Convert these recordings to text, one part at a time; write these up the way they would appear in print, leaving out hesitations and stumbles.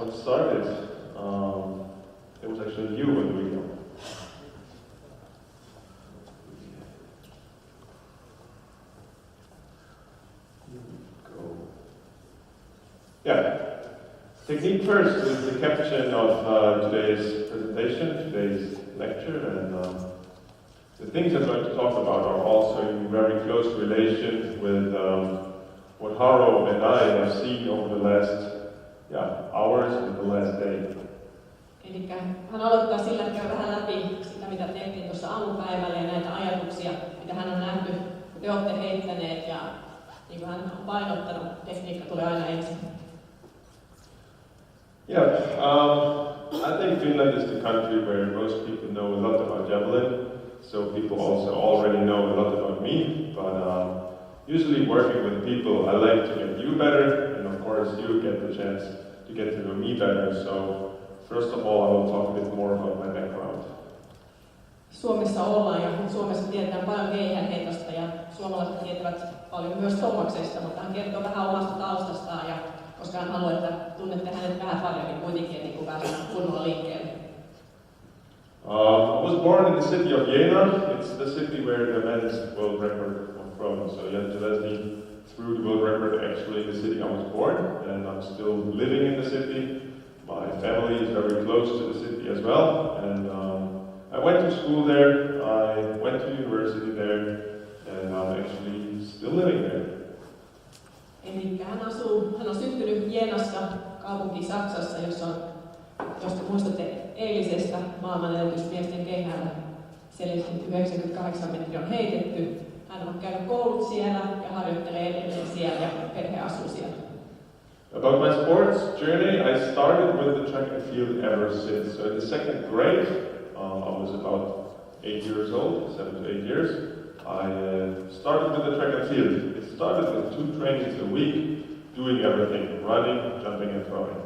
what started. It was actually you in the video. Yeah. Technique first is the caption of today's presentation, today's lecture, and the things I'm going to talk about are also in very close relation with what Haro and I have seen over the last hours and the last day. Eli hän aloittaa sillä, että käy vähän läpi sitä, mitä tehtiin tuossa aamupäivällä ja näitä ajatuksia, mitä hän on nähty, kun te olette heittäneet, ja niin kuin hän on painottanut, tekniikka tulee aina ensin. Yeah, I think Finland is the country where most people know a lot about javelin, so people also already know a lot about me, but usually working with people, I like to get you better, and of course you get the chance to get to know me better, so first of all I will talk a bit more about my background. Suomessa ollaan ja Suomessa tiedetään paljon keihäänheitosta ja suomalaiset tietävät paljon myös Tomaksesta, mutta hän kertoo vähän omasta taustastaan ja koska hän haluaa, että tunnette hänet vähän paremmin kuitenkin, niin kuin päästään kunnolla liikkeelle. I was born in the city of Jena. It's the city where the men's world record came from. So Jens Leslie threw the world record actually in the city I was born, and I'm still living in the city. My family is very close to the city as well, and I went to school there, I went to university there, and I'm actually still living there. Eli hän on syntynyt Jenassa, kaupunki Saksassa, josta muistatte eilisestä maailmanennätysmiesten kehällä. Siellä 98 metriä on heitetty. Hän on käynyt koulut siellä ja harjoittelee edelleen siellä ja perhe asuu siellä. About my sports journey, I started with the track and field ever since. So in the second grade, I was about 8 years old, 7 to 8 years. I started with the track and field. It started with 2 trainings a week, doing everything, running, jumping and throwing.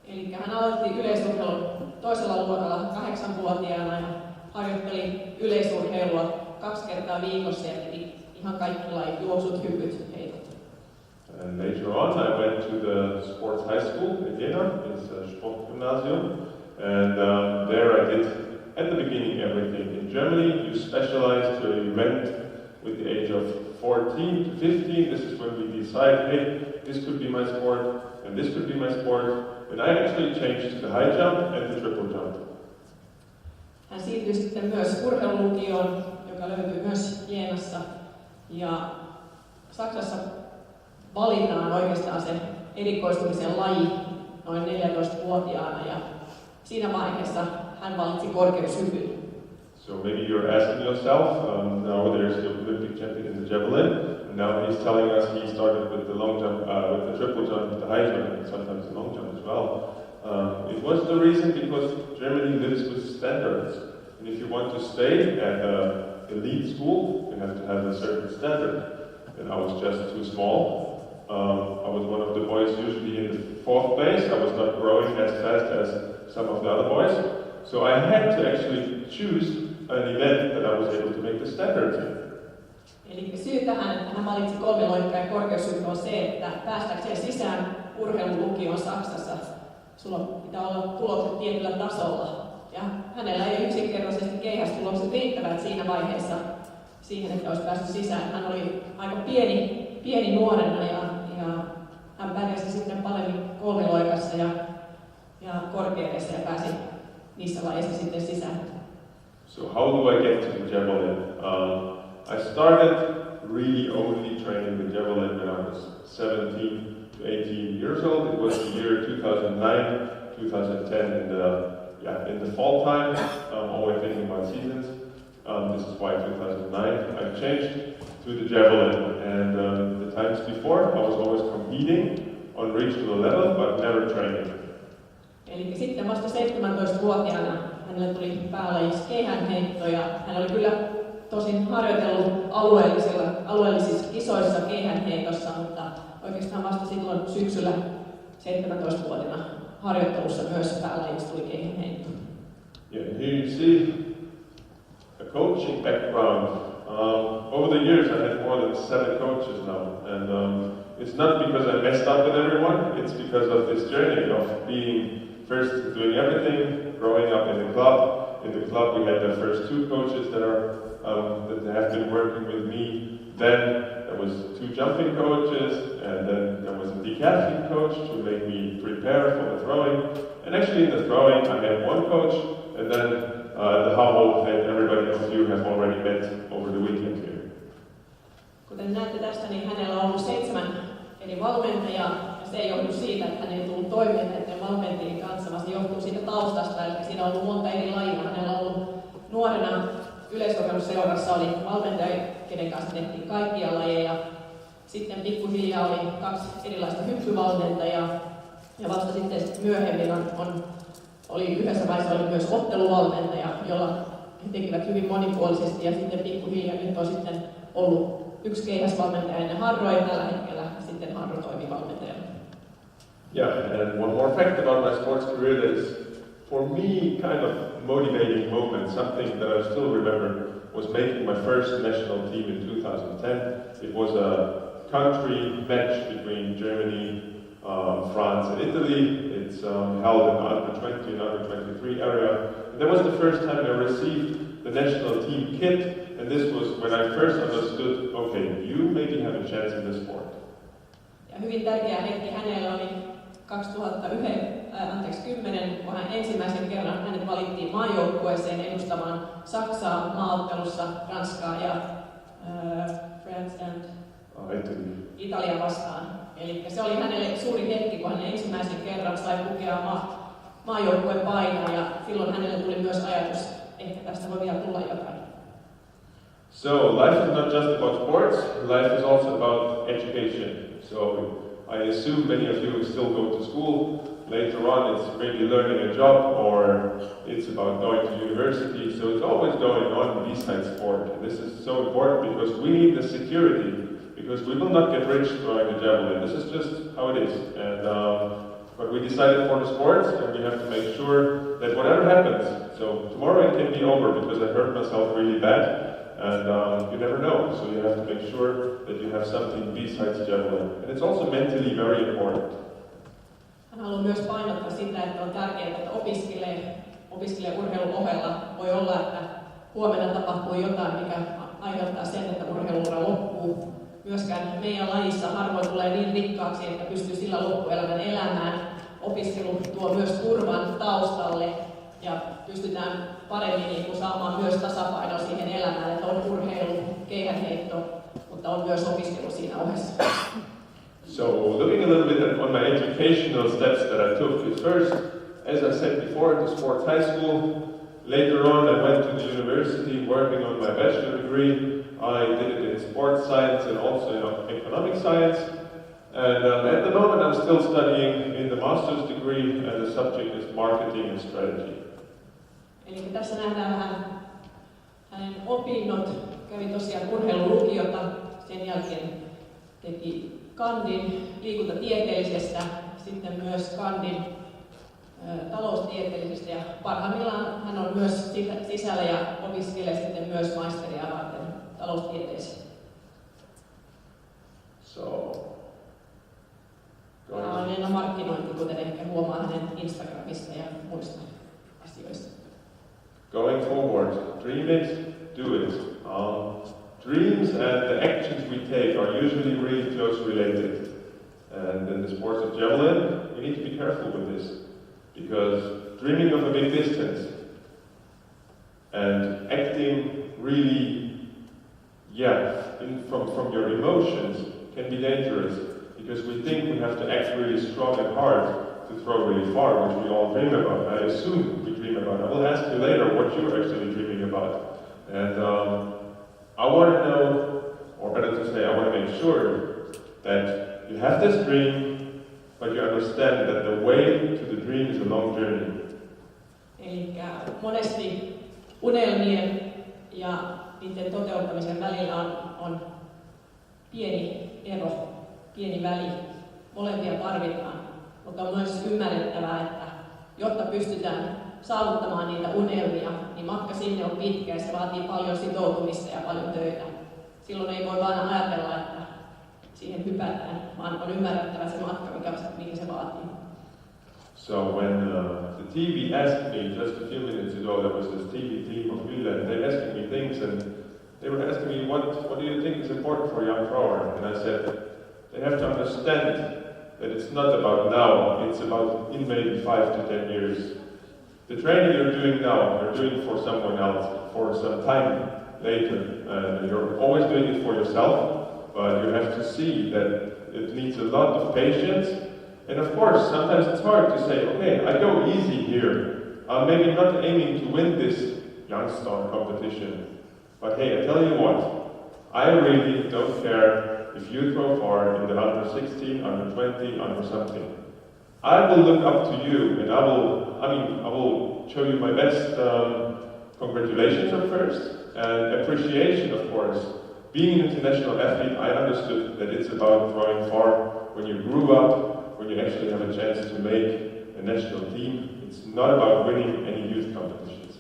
Eli hän aloitti yleisurheilun toisella luokalla 8-vuotiaana ja harjoitteli yleisurheilua 2 kertaa viikossa ja teki ihan kaikki lajit, juoksut, hypyt, heitot. And later on I went to the sports high school in Jena, it's a Sportgymnasium, and there I did at the beginning everything. In Germany you specialize to you went with the age of 14 to 15, this is when we decide, hey, this could be my sport and this could be my sport. And I actually changed to the high jump and the triple jump. Hän siirtyi sitten myös urheilulukioon, joka löytyy myös Jenassa. Ja Saksassa valitaan oikeastaan se erikoistumisen laji noin 14-vuotiaana ja siinä vaiheessa hän valitsi korkeushypyn. So maybe you're asking yourself, now there's the Olympic champion in the javelin, and now he's telling us he started with the long jump, with the triple jump, the high jump, and sometimes the long jump as well. It was the reason because Germany lives with standards, and if you want to stay at an elite school, you have to have a certain standard. And I was just too small. I was one of the boys usually in the 4th place. I was not growing as fast as some of the other boys, so I had to actually choose an event that I was able to make the standard in. Eli syy tähän, että hän valitsi 3 loikkaa ja korkeushyppy on se, että päästäkseen sisään urheilulukioon Saksassa, sulla pitää olla tulokset tietyllä tasolla. Ja hänellä ei yksinkertaisesti keihästulokset riittävät siinä vaiheessa siihen, että olisi päässyt sisään. Hän oli aika pieni nuorena ja hän pärjäsi sitten paljon 3 loikassa ja korkeudessa ja pääsi niissä lajeissa sitten sisään. So how do I get to the javelin? I started really only training the javelin when I was 17 to 18 years old. It was the year 2009, 2010 in the fall time. I'm always thinking about seasons. This is why 2009 I changed to the javelin. And the times before I was always competing on regional level but never training. Eli sitten vasta 17-vuotiaana hänelle tuli päälajiksi keihäänheitto ja hän oli kyllä tosin harjoitellut alueellisissa kisoissa keihäänheitossa, mutta oikeastaan vasta silloin syksyllä 17-vuotiaana harjoittelussa myös päälajiksi tuli keihäänheitto. Yeah, here you see a coaching background. Over the years I had more than 7 coaches now, and it's not because I messed up with everyone, it's because of this journey of being first doing everything, growing up in the club. In the club we had the first 2 coaches that have been working with me. Then there was 2 jumping coaches, and then there was a decathlete coach to make me prepare for the throwing. And actually in the throwing I had 1 coach, and then the hubble that everybody of you have already met over the weekend here. Kuten näette tästä, niin hänellä on ollut 7 eri valmentajaa, ja se ei johdu siitä, että hän ei tullut toimeen näiden valmentajien kanssa, vaan se johtuu siitä taustasta, eli siinä on ollut monta eri lajia. Hänellä on ollut nuorena yleisurheilusseurassa oli valmentaja, kenen kanssa tehtiin kaikkia lajeja. Sitten pikkuhiljaa oli 2 erilaista hyppyvalmentajaa, ja vasta sitten myöhemmin oli yhdessä vaiheessa oli myös otteluvalmentaja, jolla he tekivät hyvin monipuolisesti, ja sitten pikkuhiljaa nyt on sitten ollut 1 keihäsvalmentaja ennen Harroa tällä hetkellä, ja sitten Harro toimi valmentajana. Yeah, and one more fact about my sports career that is, for me, kind of motivating moment, something that I still remember, was making my first national team in 2010. It was a country match between Germany, France and Italy. It's held in the under 20 and under 23 area. And that was the first time I received the national team kit. And this was when I first understood, okay, you maybe have a chance in this sport. Ja hyvin tärkeä hetki hänellä oli 2010, kun hän ensimmäisen kerran hänet valittiin maajoukkueeseen edustamaan Saksaa maaottelussa, Ranskaa ja France and Italia vastaan. Eli se oli hänelle suuri hetki, kun hän ensimmäisen kerran sai pukea maajoukkueen painaa, ja silloin hänelle tuli myös ajatus, ehkä tästä voi vielä tulla jotain. So life is not just about sports, life is also about education. So I assume many of you still go to school. Later on it's maybe learning a job, or it's about going to university. So it's always going on besides sport. And this is so important because we need the security, because we will not get rich throwing the javelin. This is just how it is. And but we decided for the sports, and we have to make sure that whatever happens, so tomorrow it can be over because I hurt myself really bad. And you never know, so you have to make sure that you have something besides javelin. And it's also mentally very important. Hän haluaa myös painottaa sitä, että on tärkeää, että opiskelee urheilun ohella. Voi olla, että huomenna tapahtuu jotain, mikä aiheuttaa sen, että urheiluura loppuu. Myöskään meidän lajissa harvoin tulee niin rikkaaksi, että pystyy sillä loppuelämän elämään. Opiskelu tuo myös turvan taustalle, ja pystytään paremmin saamaan myös tasapainoa siihen elämään, että on urheilu, keihänheitto, mutta on myös opiskelu siinä ohessa. So looking a little bit on my educational steps that I took, is first, as I said before, to sports high school. Later on I went to the university working on my bachelor degree. I did it in sports science and also in economic science. And at the moment I'm still studying in the master's degree, and the subject is marketing and strategy. Eli tässä nähdään vähän hänen opinnot. Kävi tosiaan urheilulukiota, sen jälkeen teki kandin liikuntatieteellisestä, sitten myös kandin taloustieteellisestä, ja parhaimmillaan hän on myös sisällä ja opiskelee sitten myös maisteria varten taloustieteeseen. Tämä on enää markkinointi, kuten ehkä huomaa hänen Instagramista ja muista asioista. Going forward, dream it, do it. Dreams and the actions we take are usually really close related. And in the sports of javelin, we need to be careful with this. Because dreaming of a big distance and acting really, from your emotions can be dangerous. Because we think we have to act really strong and hard to throw really far, which we all dream about. I assume we dream about. I will ask you later what you're actually dreaming about. And I want to know, or better to say, I want to make sure that you have this dream, but you understand that the way to the dream is a long journey. Eli monesti unelmien ja niiden toteuttamisen välillä on pieni ero, pieni väli. Molempia tarvitaan, mutta on myös ymmärrettävää, että jotta pystytään saavuttamaan niitä unelmia, niin matka sinne on pitkä ja se vaatii paljon sitoutumista ja paljon töitä. Silloin ei voi vaan ajatella, että siihen hypätään, vaan on ymmärrettävä se matka, mikä se vaatii. So when the TV asked me just a few minutes ago, there was this TV team of Röhlerin, they asking me things, and they were asking me, what do you think is important for a young thrower? And I said, they have to understand that it's not about now, it's about in maybe 5 to 10 years. The training you're doing now, you're doing for someone else, for some time later. And you're always doing it for yourself, but you have to see that it needs a lot of patience. And of course, sometimes it's hard to say, okay, I go easy here. I'm maybe not aiming to win this youngster competition. But hey, I tell you what, I really don't care if you throw far in the under 16, under 20, under something. I will look up to you, and I will show you my best congratulations at first, and appreciation, of course. Being an international athlete, I understood that it's about throwing far when you grew up, when you actually have a chance to make a national team. It's not about winning any youth competitions.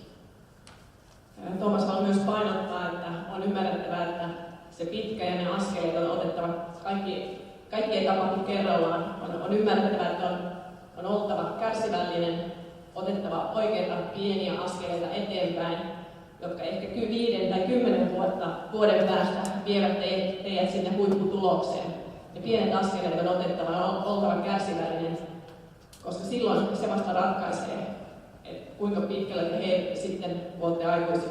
Thomas haluaa myös painottaa, että on ymmärrettävä, että se pitkä ja ne askeleet on otettava kaikki ei tapahdu kerrallaan. On ymmärrettävä, että on oltava kärsivällinen, otettava oikeita pieniä askeleita eteenpäin, jotka ehkä 5 tai 10 vuoden päästä vievät teidät sinne huipputulokseen. Ne pienet askeleet on otettava, on oltava kärsivällinen, koska silloin se vasta ratkaisee, että kuinka pitkälle te sitten olette aikuisia.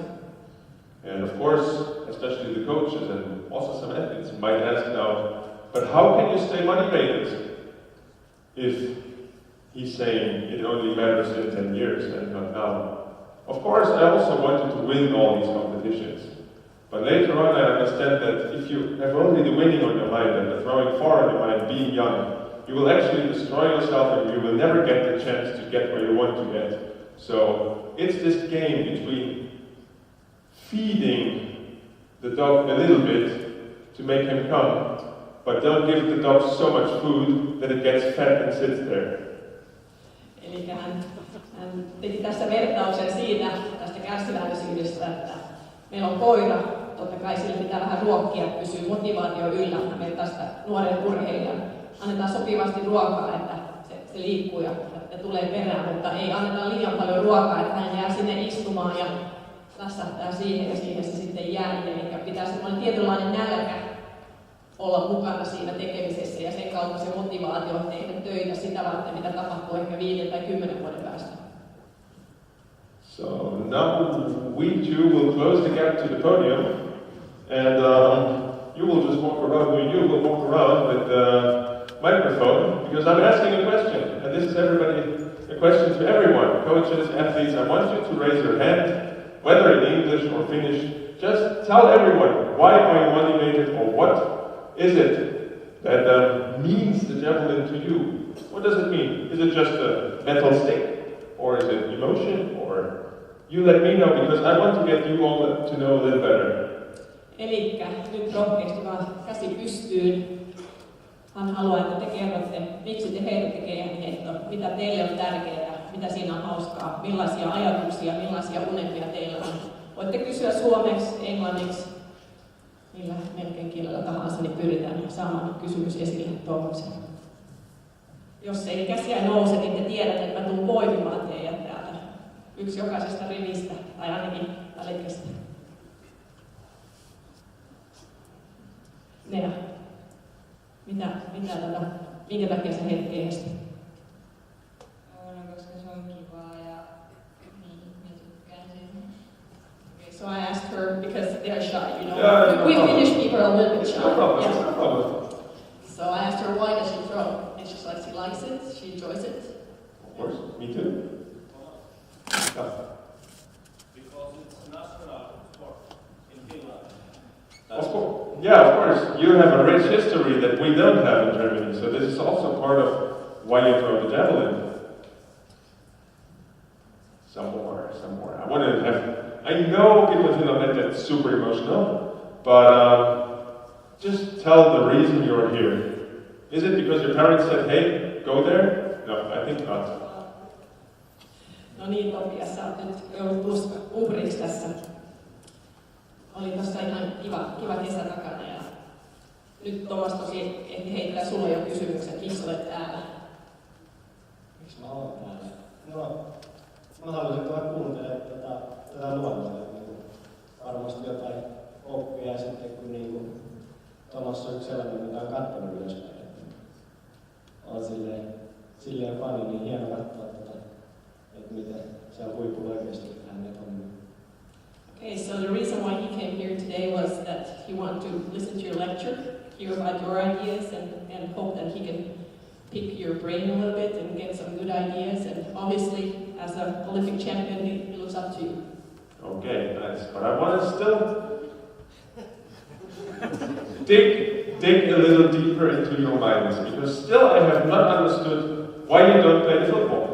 And of course, especially the coaches and also some athletes might ask now, but how can you stay motivated if he's saying it only matters in 10 years and not now? Of course, I also wanted to win all these competitions. But later on, I understand that if you have only the winning on your mind and the throwing far on your mind, being young, you will actually destroy yourself and you will never get the chance to get where you want to get. So it's this game between feeding the dog a little bit to make him come, but don't give the dog so much food that it gets fat and sits there. Eli hän teki tässä vertauksen siitä, tästä kärsivällisyydestä, että meillä on koira, totta kai sillä pitää vähän ruokkia, pysyy motivaatio yllä, meillä tästä nuoren urheilijan. Annetaan sopivasti ruokaa, että se liikkuu ja tulee perään, mutta ei anneta liian paljon ruokaa, että hän jää sinne istumaan ja lässähtää siihen ja siihen se sitten jää. Eli pitää semmoinen tietynlainen nälkä olla mukana siinä tekemisessä ja sen kautta se motivaatio tehdä töitä sitä varten, mitä tapahtuu ehkä 5 tai 10 vuoden päästä. So now we two will close the gap to the podium, and you will just walk around, or you will walk around with the microphone, because I'm asking a question, and this is a question to everyone, coaches, athletes. I want you to raise your hand, whether in English or Finnish. Just tell everyone, why are you motivated, or what is it that means the javelin to you? What does it mean? Is it just a metal stick, or is it emotion, or you let me know, because I want to get you all to know a little better. Elikkä nyt rohkeasti vaan käsi pystyyn. Hän haluaa, että te kerrotte, miksi te heitätte keijanheittoa, mitä teille on tärkeää, mitä siinä on hauskaa, millaisia ajatuksia, millaisia unelmia teillä on. Voitte kysyä suomeksi, englanniksi, millä melkein kielellä tahansa, niin pyritään saamaan kysymys esille Tuomaksen. Jos ei käsiä nouse, niin te tiedätte, että mä tuun poimimaan teidät täältä. Yksi jokaisesta rivistä, tai ainakin välikästä. Nea, minkä takia sä heitit keihästä? Koska se on kivaa ja niin tykkään siitä. Okay, so I asked her, because they're shy, you know. Yeah, we Finnish people are a little bit shy. No problem, Yeah. no problem. So I asked her, why does she throw? And she's like, she likes it, she enjoys it. Of course, me too. Yeah. Because it's national sport in Finland. Of course. Yeah, of course. You have a rich history that we don't have in Germany, so this is also part of why you throw the javelin. Some more. I want to have. I know people in Finland that that's super emotional, but just tell the reason you're here. Is it because your parents said, "Hey, go there"? No, I think not. No niin, Topias, sä oot nyt joudut uhriksi tässä. Oli tossa ihan kiva kesä takana ja nyt Tomas tosi ehti heittää sulle jo kysymyksen, missä olet täällä? Miksi mä oon täällä? No, mä haluaisin tuoda kuuntelemaan tätä luontoa. Niin varmasti jotain oppia ja sitten kun niin Tomas on yksi sellainen, mitä on katsonut ylöspäin. On silleen fani, niin hieno katsoa että miten siellä huipulla oikeasti hänet on. Okay, so the reason why he came here today was that he wanted to listen to your lecture, hear about your ideas, and hope that he can pick your brain a little bit and get some good ideas. And obviously, as an Olympic champion, he looks up to you. Okay, nice. But I want to still dig a little deeper into your minds, because still I have not understood why you don't play football.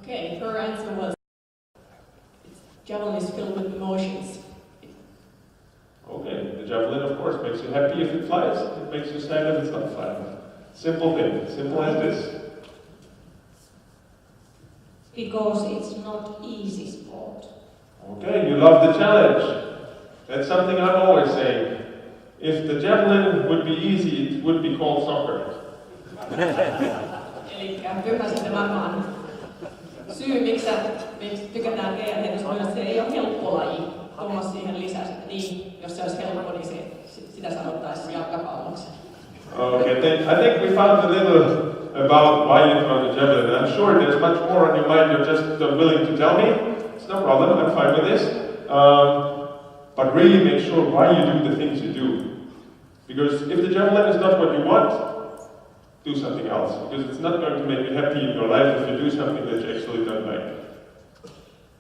Okay, her answer was, javelin is filled with emotions. Okay, the javelin of course makes you happy if it flies, it makes you sad if it's not flying. Simple thing, simple as this. Because it's not easy sport. Okay, you love the challenge. That's something I'm always saying. If the javelin would be easy, it would be called soccer. Elikkä pyhäsitte varmaan syy, miksi tykätään keihäheitosta, on, että se ei ole helppo laji. Thomas siihen lisäsi, että niin, jos se olisi helppo, niin sitä sanottaisiin jalkapalloksi. Okay, I think we found a little about why you throw the javelin. I'm sure there's much more on your mind. You're just willing to tell me. It's no problem. I'm fine with this. But really make sure why you do the things you do. Because if the javelin is not what you want, do something else. Because it's not going to make you happy in your life if you do something that you actually don't like.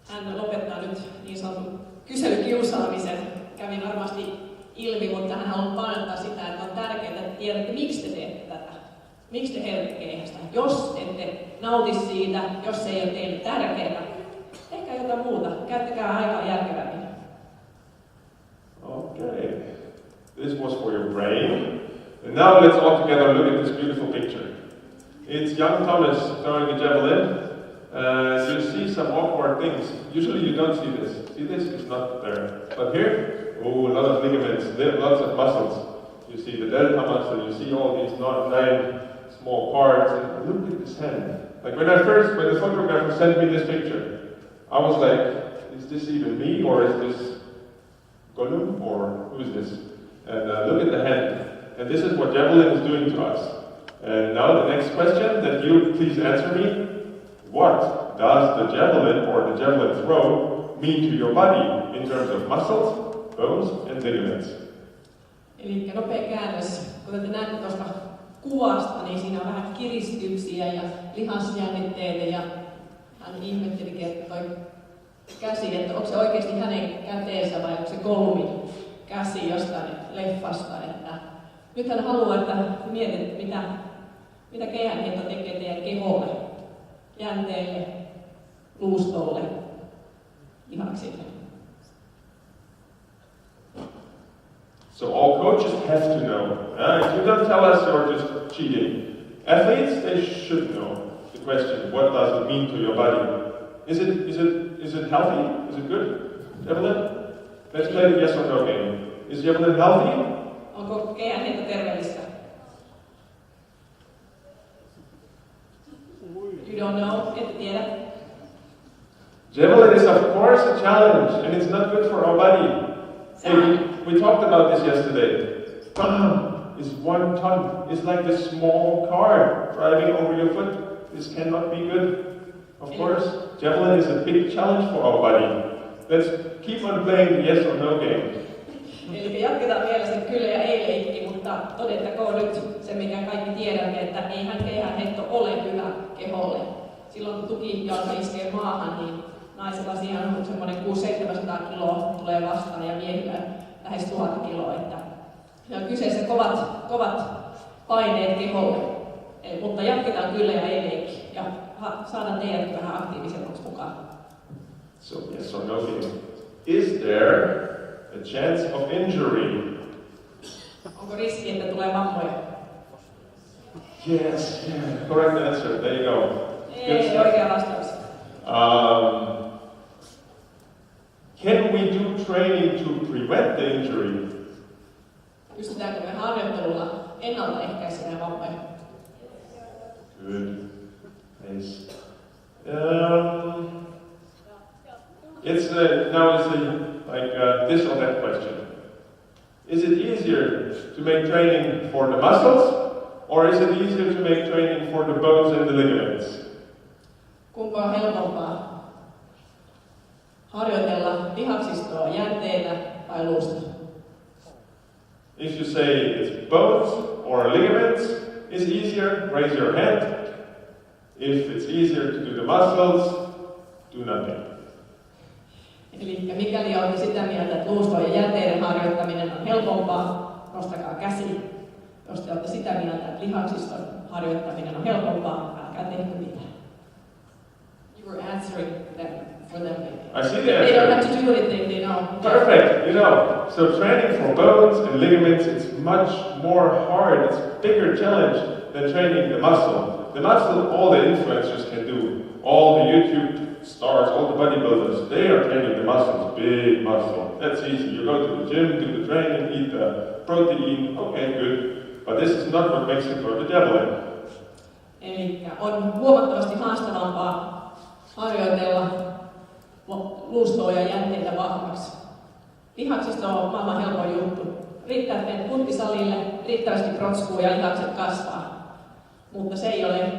Hän lopettaa nyt niin sanotun kyselykiusaamisen. Kävi varmasti ilmi, mutta hän haluaa painottaa sitä, että on tärkeää, että tiedätte, miksi te teette tätä. Miksi te heilette keihästä? Jos ette nauti siitä, jos se ei ole teille tärkeää, tehkää jotain muuta. Käyttäkää aikaa järkevämmin. Okay. This was for your brain. And now let's all together look at this beautiful picture. It's young Thomas throwing the javelin. You see some awkward things. Usually you don't see this. See this? It's not there. But here, oh, a lot of ligaments, lots of muscles. You see the delta muscle, you see all these 9 small parts. And look at this hand. Like when the photographer sent me this picture, I was like, is this even me, or is this Gollum, or who is this? And look at the hand. And this is what javelin is doing to us. And now the next question that you please answer me. What does the javelin or the javelin throw mean to your body in terms of muscles, bones and ligaments? Eli nopea käännös. Kuten te näette tuosta kuvasta, niin siinä on vähän kiristyksiä ja lihasjännitteitä. Ja hän ihmettelikin, että toi käsi, että onko se oikeasti hänen käteensä vai onko se Gollumin käsi jostain leffasta. Että nyt hän haluaa, että mietit, mitä keihänheitto tekee teidän keholle, jänteille, luustolle, lihaksille. So all coaches have to know. If you don't tell us, you're just cheating. Athletes, they should know the question, what does it mean to your body? Is it healthy? Is it good? Javelin? Let's play the yes or no game. Is javelin healthy? Onko keihänheitto terveellistä? You don't know, ette tiedä. Javelin is of course a challenge, and it's not good for our body. Hey, we talked about this yesterday. Bam is 1 ton. It's like this small car driving over your foot. This cannot be good. Of course, javelin is a big challenge for our body. Let's keep on playing the yes or no game. Eli jatketaan vielä sen kyllä ja ei leikki, mutta todettakoon nyt se, mikä kaikki tiedämme, että eihän keihänheitto ole hyvä keholle. Silloin kun tukijalka iskee maahan, niin naisella siihen on semmoinen 600-700 kiloa tulee vastaan ja miehillä lähes 1000 kiloa. Että on kyseessä kovat paineet keholle. Mutta jatketaan kyllä ja ei leikki. Ja saadaan teidät vähän aktiivisemmaksi mukaan. So yes or no game. Is there a chance of injury? Onko riski, että tulee vammoja? Yes, yeah. Correct answer. There you go. Ei, oikea vastaus. Can we do training to prevent the injury? Pystytäänkö me harjoittelulla ennaltaehkäisemään vammoja? Good. Nice. It's this or that question. Is it easier to make training for the muscles, or is it easier to make training for the bones and the ligaments? Kumpa on helpompaa? Harjoitella lihaksistoa, jänteitä vai luusta? If you say it's bones or ligaments is easier, raise your hand. If it's easier to do the muscles, do nothing. Eli mikäli olette sitä mieltä, että luuston ja jänteiden harjoittaminen on helpompaa, nostakaa käsi. Jos te olette sitä mieltä, että lihaksiston harjoittaminen on helpompaa, älkää tehkö mitään. You were answering them for them. I see the They don't answer. have to do anything, they know. Perfect, So training for bones and ligaments, it's much more hard, it's a bigger challenge than training the muscle. The muscle, all the influencers can do. All the YouTube stars, all the bodybuilders, they are training the muscles, big muscle. That's easy. You go to the gym, do the training, eat the protein, okay, good. But this is not what makes it for the javelin. Eli on huomattavasti haastavampaa harjoitella luustoa ja jänteitä vahvaksi. Lihaksisto on maailman helpoin juttu. Riittää, että menet punttisalille, riittävästi protskuu ja lihakset kasvaa. Mutta se ei ole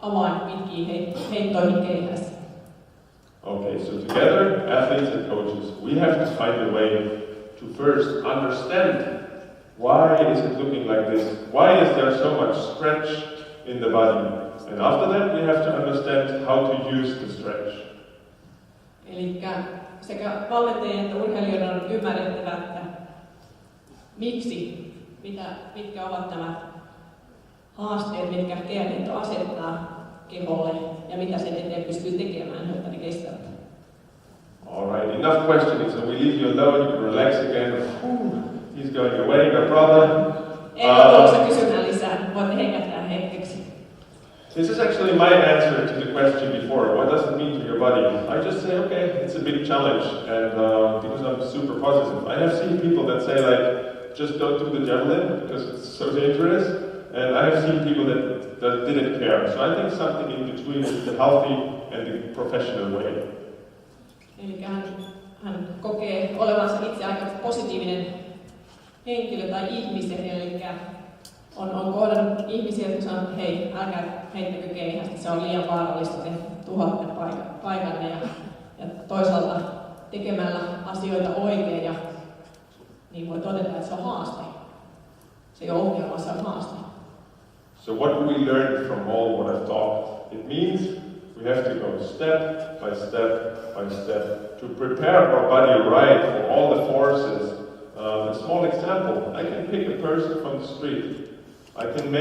avain pitkiin heittoihin keihässä. Okay, so together, athletes and coaches, we have to find a way to first understand why is it looking like this? Why is there so much stretch in the body? And after that, we have to understand how to use the stretch. Eli sekä valmentajien että urheilijoiden on ymmärrettävä, että mitkä ovat nämä haasteet, mitkä kehonheitto asettaa keholle ja mitä sen eteen pystyy tekemään, jotta ne kestävät. Alright, enough questioning, so we leave you alone, you can relax again. He's going away, no problem. Ei ole tulossa kysymään lisää, voitte hengähtää hetkeksi. This is actually my answer to the question before. What does it mean to your body? I just say, okay, it's a big challenge, and because I'm super positive. I have seen people that say just don't do the javelin because it's so dangerous, and I have seen people that didn't care. So I think something in between is the healthy and the professional way. Eli hän kokee olevansa itse aika positiivinen henkilö tai ihmisen, eli on kohdannut ihmisiä, jotka sanoo, että hei, älkää heittäkö keihästä, se on liian vaarallista, te tuhoatte paikanne. Ja toisaalta tekemällä asioita oikein, ja niin voi todeta, että se on haaste. Se ei ole ongelma, se on haaste. So what do we learn from all what I've talked? It means we have to go step by step by step to prepare our body right for all the forces. A small example, I can pick a person from the street. I can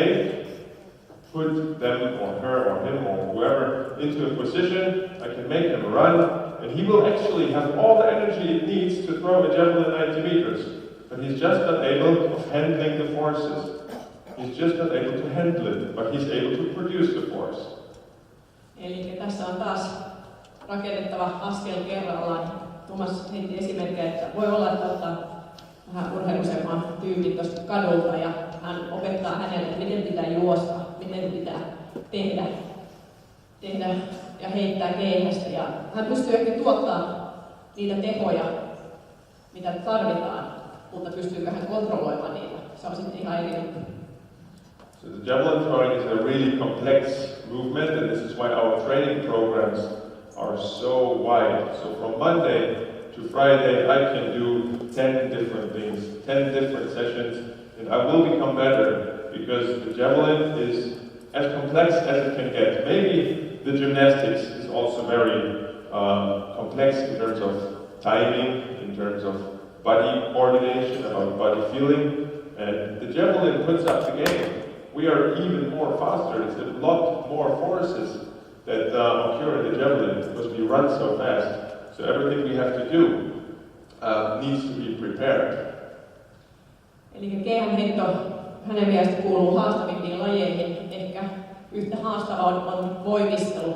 put them or her or him or whoever into a position, I can make him run, and he will actually have all the energy it needs to throw a javelin 90 meters. But he's just not able of handling the forces. He's just not able to handle it, but he's able to produce the force. Eli tässä on taas rakennettava askel kerrallaan. Tuomas heitti esimerkkejä, että voi olla, että ottaa vähän urheilusemman tyypin tuosta kadulta ja hän opettaa hänelle, että miten pitää juosta, miten pitää tehdä ja heittää keihästä. Ja hän pystyy ehkä tuottaa niitä tehoja, mitä tarvitaan, mutta pystyykö hän kontrolloimaan niitä? Se on sitten ihan eri juttu. So the javelin throwing is a really complex movement, and this is why our training programs are so wide. So from Monday to Friday, I can do 10 different things, 10 different sessions, and I will become better because the javelin is as complex as it can get. Maybe the gymnastics is also very complex in terms of timing, in terms of body coordination, about body feeling, and the javelin puts up the game. We are even more faster. It's a lot more forces that occur in the javelin because we run so fast. So everything we have to do needs to be prepared. Eli keihänheitto hänen mielestä kuuluu haastavimpiin lajeihin. Ehkä yhtä haastava on voimistelu.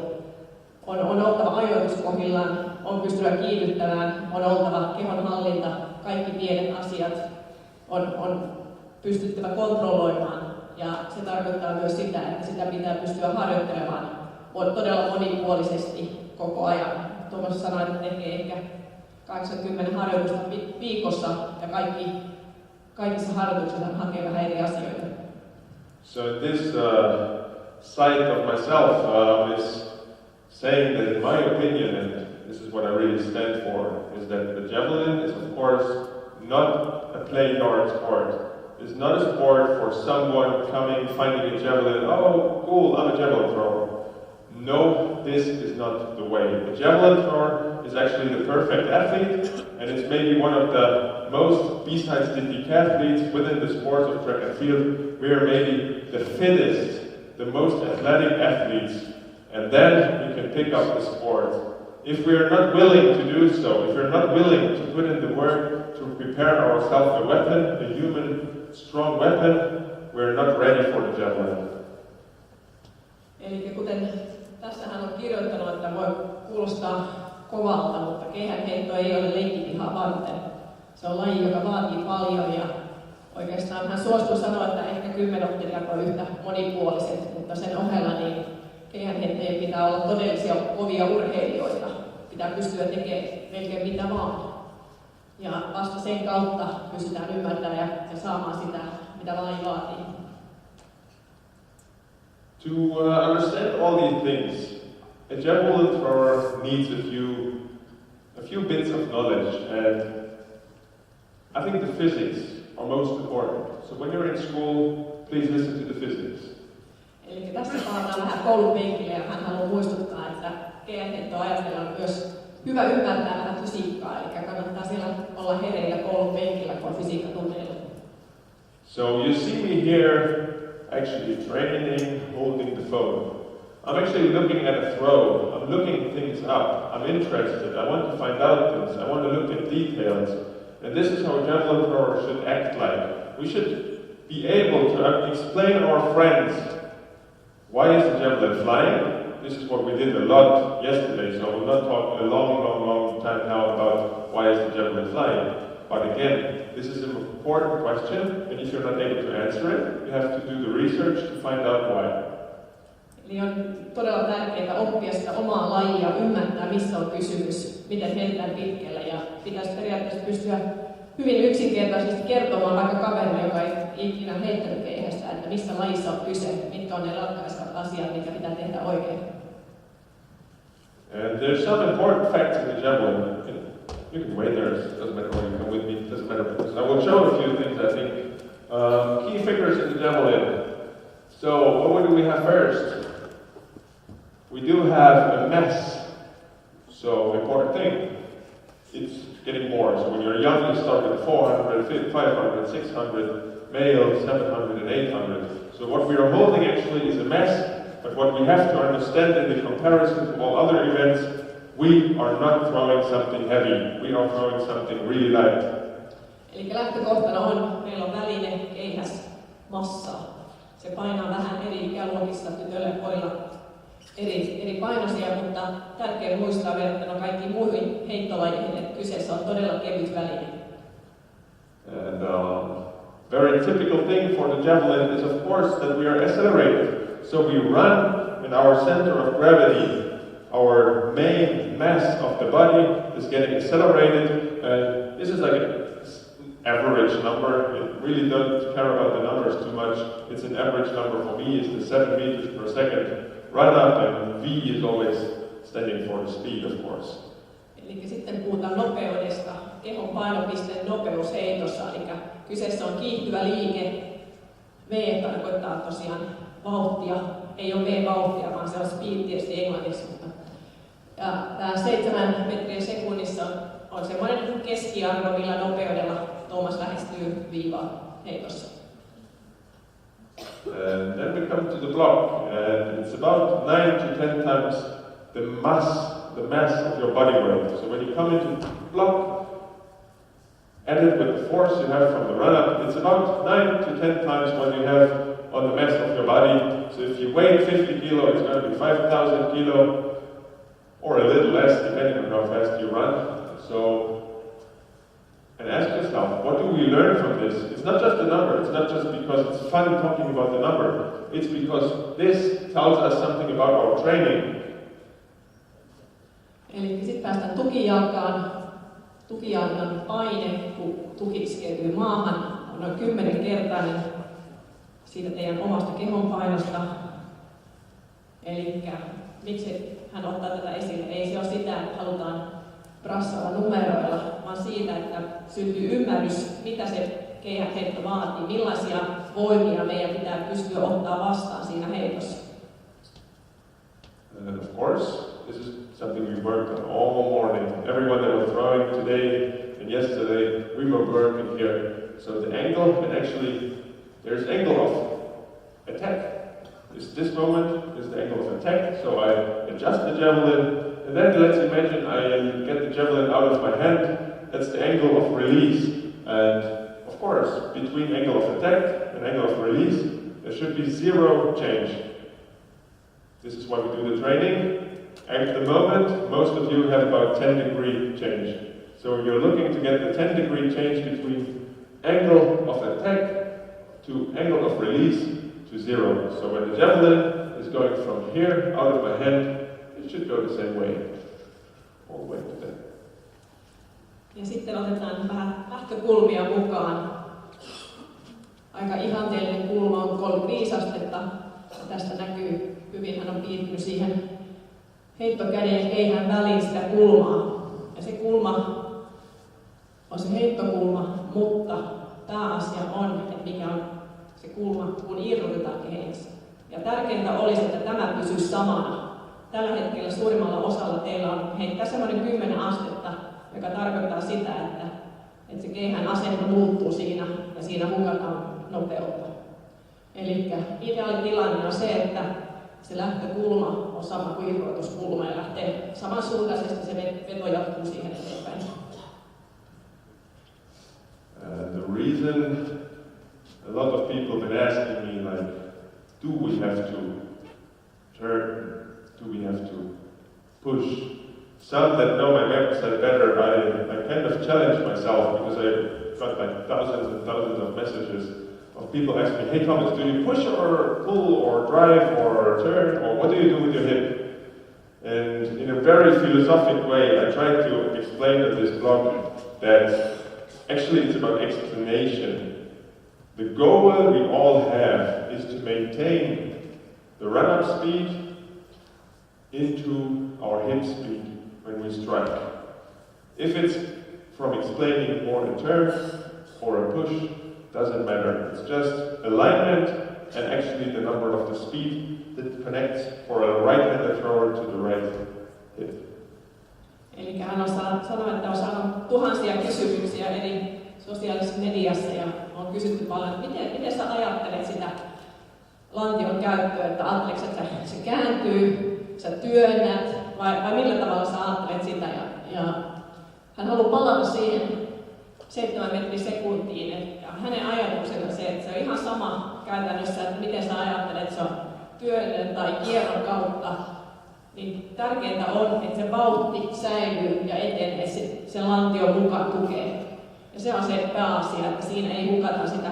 On oltava ajoitus kohdillaan, on pystyä kiihdyttämään, on oltava kehon hallinta, kaikki pienet asiat on pystyttävä kontrolloimaan. Ja se tarkoittaa myös sitä, että sitä pitää pystyä harjoittelemaan todella monipuolisesti koko ajan. Tuomas sanoi, että tekee ehkä 80 harjoitusta viikossa ja kaikissa harjoituksissa hakee vähän eri asioita. So this side of myself is saying that in my opinion, and this is what I really stand for, is that the javelin is of course not a play-yard sport. It's not a sport for someone coming, finding a javelin, oh cool, I'm a javelin thrower. No, this is not the way. The javelin thrower is actually the perfect athlete, and it's maybe one of the most, besides the decathletes within the sports of track and field, we are maybe the fittest, the most athletic athletes, and then we can pick up the sport. If we are not willing to do so, if we are not willing to put in the work to prepare ourselves a weapon, a human strong weapon, we are not ready for the javelin. Eli kuten tässä hän on kirjoittanut, että voi kuulostaa kovalta, mutta keihänheitto ei ole leikkipihaa varten. Se on laji, joka vaatii paljon ja oikeastaan hän suostuu sanoa, että ehkä 10 ottelijat on yhtä monipuoliset, mutta sen ohella niin keihänheittajien pitää olla todellisia kovia urheilijoita. Pitää pystyä tekemään melkein mitä vaan. Ja vasta sen kautta pystytään ymmärtämään ja saamaan sitä, mitä laji vaatii. To understand all these things, a javelin thrower needs a few bits of knowledge, and I think the physics are most important. So when you're in school, please listen to the physics. Eli tässä palataan vähän koulupenkille ja hän haluaa muistuttaa, että keihänheittoa ajatellaan myös hyvä ymmärtää vähän fysiikkaa, eli kannattaa siellä olla hereillä koulupenkillä, kun fysiikkatunneilla. So you see me here actually training, holding the phone. I'm actually looking at a throw. I'm looking things up. I'm interested. I want to find out things. I want to look at details. And this is how a javelin thrower should act like. We should be able to explain to our friends, why is the javelin flying? This is what we did a lot yesterday, so I will not talk a long time now about why is the javelin flying. But again, this is an important question, and if you're not able to answer it, you have to do the research to find out why. Eli on todella tärkeää oppia sitä omaa lajia, ymmärtää missä on kysymys, miten heitetään pitkälle ja pitäisi periaatteessa pystyä hyvin yksinkertaisesti kertomaan vaikka kaverille, joka ei ikinä heittänyt keihästä, että missä lajissa on kyse, mitkä on ne ratkaisevat asiat, mitkä pitää tehdä oikein. And there's some important facts in the javelin. You can wait there, it doesn't matter where you come with me, it doesn't matter. I will show a few things, I think. Key figures in the javelin. So, what do we have first? We do have a mass. So, important thing, it's getting more. So when you're young, you start with 400, 500, 600, male, 700 and 800. So what we are holding actually is a mass, but what we have to understand in the comparison to all other events, we are not throwing something heavy, we are throwing something really light. Eli lähtökohtana on, meillä on väline, keihäs, massa. Se painaa vähän eri ikäluokissa, tytöillä ja pojilla eri painoisia, mutta tärkeää muistaa verrattuna kaikkiin muihin heittolajeihin, että kyseessä on todella kevyt väline. And very typical thing for the javelin is of course that we are accelerated. So we run and our center of gravity, our main mass of the body is getting accelerated. And this is like an average number. It really doesn't care about the numbers too much. It's an average number for me, it's the 7 meters per second run up, and V is always standing for the speed, of course. Eli sitten puhutaan nopeudesta, kehon painopisteen nopeus heitossa, eli kyseessä on kiihtyvä liike. V tarkoittaa tosiaan vauhtia, ei ole V-vauhtia, vaan se on speed tietysti englanniksi. Ja tämä 7 metriä sekunnissa on semmoinen keskiarvo, millä nopeudella Tuomas lähestyy viivaa heitossa. And then we come to the block, and it's about 9 to 10 times the mass of your body weight. So when you come into block, added with the force you have from the run-up, it's about 9 to 10 times what you have on the mass of your body. So if you weigh 50 kilo, it's going to be 5,000 kilo. or a little less, depending on how fast you run. So, and ask yourself, what do we learn from this? It's not just a number, it's not just because it's fun talking about the number, it's because this tells us something about our training. Eli sitten päästään tukijalkaan. Tukijalkan paine, kun tuki iskeytyy maahan, on noin 10-kertainen siitä teidän omasta kehonpainosta. Eli miksi hän ottaa tätä esille? Ei se ole sitä, että halutaan brassalla numeroilla, vaan siitä, että syntyy ymmärrys, mitä se keihäheitto vaatii, millaisia voimia meidän pitää pystyä ottaa vastaan siinä heitossa. And of course, this is something we worked on all morning. Everyone that was throwing today and yesterday, we were working here. So the angle, and actually there's angle of attack. This moment is the angle of attack, so I adjust the javelin, and then let's imagine I get the javelin out of my hand. That's the angle of release. And of course, between angle of attack and angle of release, there should be zero change. This is why we do the training. At the moment, most of you have about 10-degree change. So you're looking to get the 10-degree change between angle of attack to angle of release to zero. So when the javelin is going from here out of my hand, it should go the same way, all the way to there. Ja sitten otetaan vähän lähtökulmia mukaan. Aika ihanteellinen kulma on 35 astetta. Ja tästä näkyy hyvin, hän on piirtynyt siihen heittokäden ja keihän väliin sitä kulmaa. Ja se kulma on se heittokulma, mutta pääasia on, että mikä on se kulma, kun irrotetaan keihässä. Ja tärkeintä olisi, että tämä pysyisi samana. Tällä hetkellä suurimmalla osalla teillä on heittää semmoinen 10 astetta, joka tarkoittaa sitä, että se keihän asento muuttuu siinä ja siinä hukataan nopeutta. Eli ideaalitilanne on se, että se lähtökulma on sama kuin irrotuskulma ja lähtee samansuuntaisesti, se veto jatkuu siihen eteenpäin. The reason a lot of people have been asking me, like, do we have to turn? Do we have to push? Some that know my website better, I kind of challenge myself because I got like thousands and thousands of messages of people asking me, hey Thomas, do you push or pull or drive or turn, or what do you do with your hip? And in a very philosophic way, I try to explain in this blog that actually it's about explanation. The goal we all have is to maintain the run-up speed into our hip speed when we strike. If it's from explaining more a turn or a push, doesn't matter. It's just alignment and actually the number of the speed that connects for a right-handed thrower to the right hip. Eli hän on sanonut, että on saanut tuhansia kysymyksiä eri sosiaalisessa mediassa ja on kysytty paljon, että miten sä ajattelet sitä lantion käyttöä, että ajatteletko, että se kääntyy, sä työnnät vai millä tavalla sä ajattelet sitä ja hän haluaa palata siihen 7 metrisekuntiin, että hänen ajatuksensa se, että se on ihan sama käytännössä, että miten sä ajattelet, että se on työnnön tai kierron kautta, niin tärkeintä on, että se vauhti säilyy ja etenee, se lantio mukaan tukee. Ja se on se pääasia, että siinä ei hukata sitä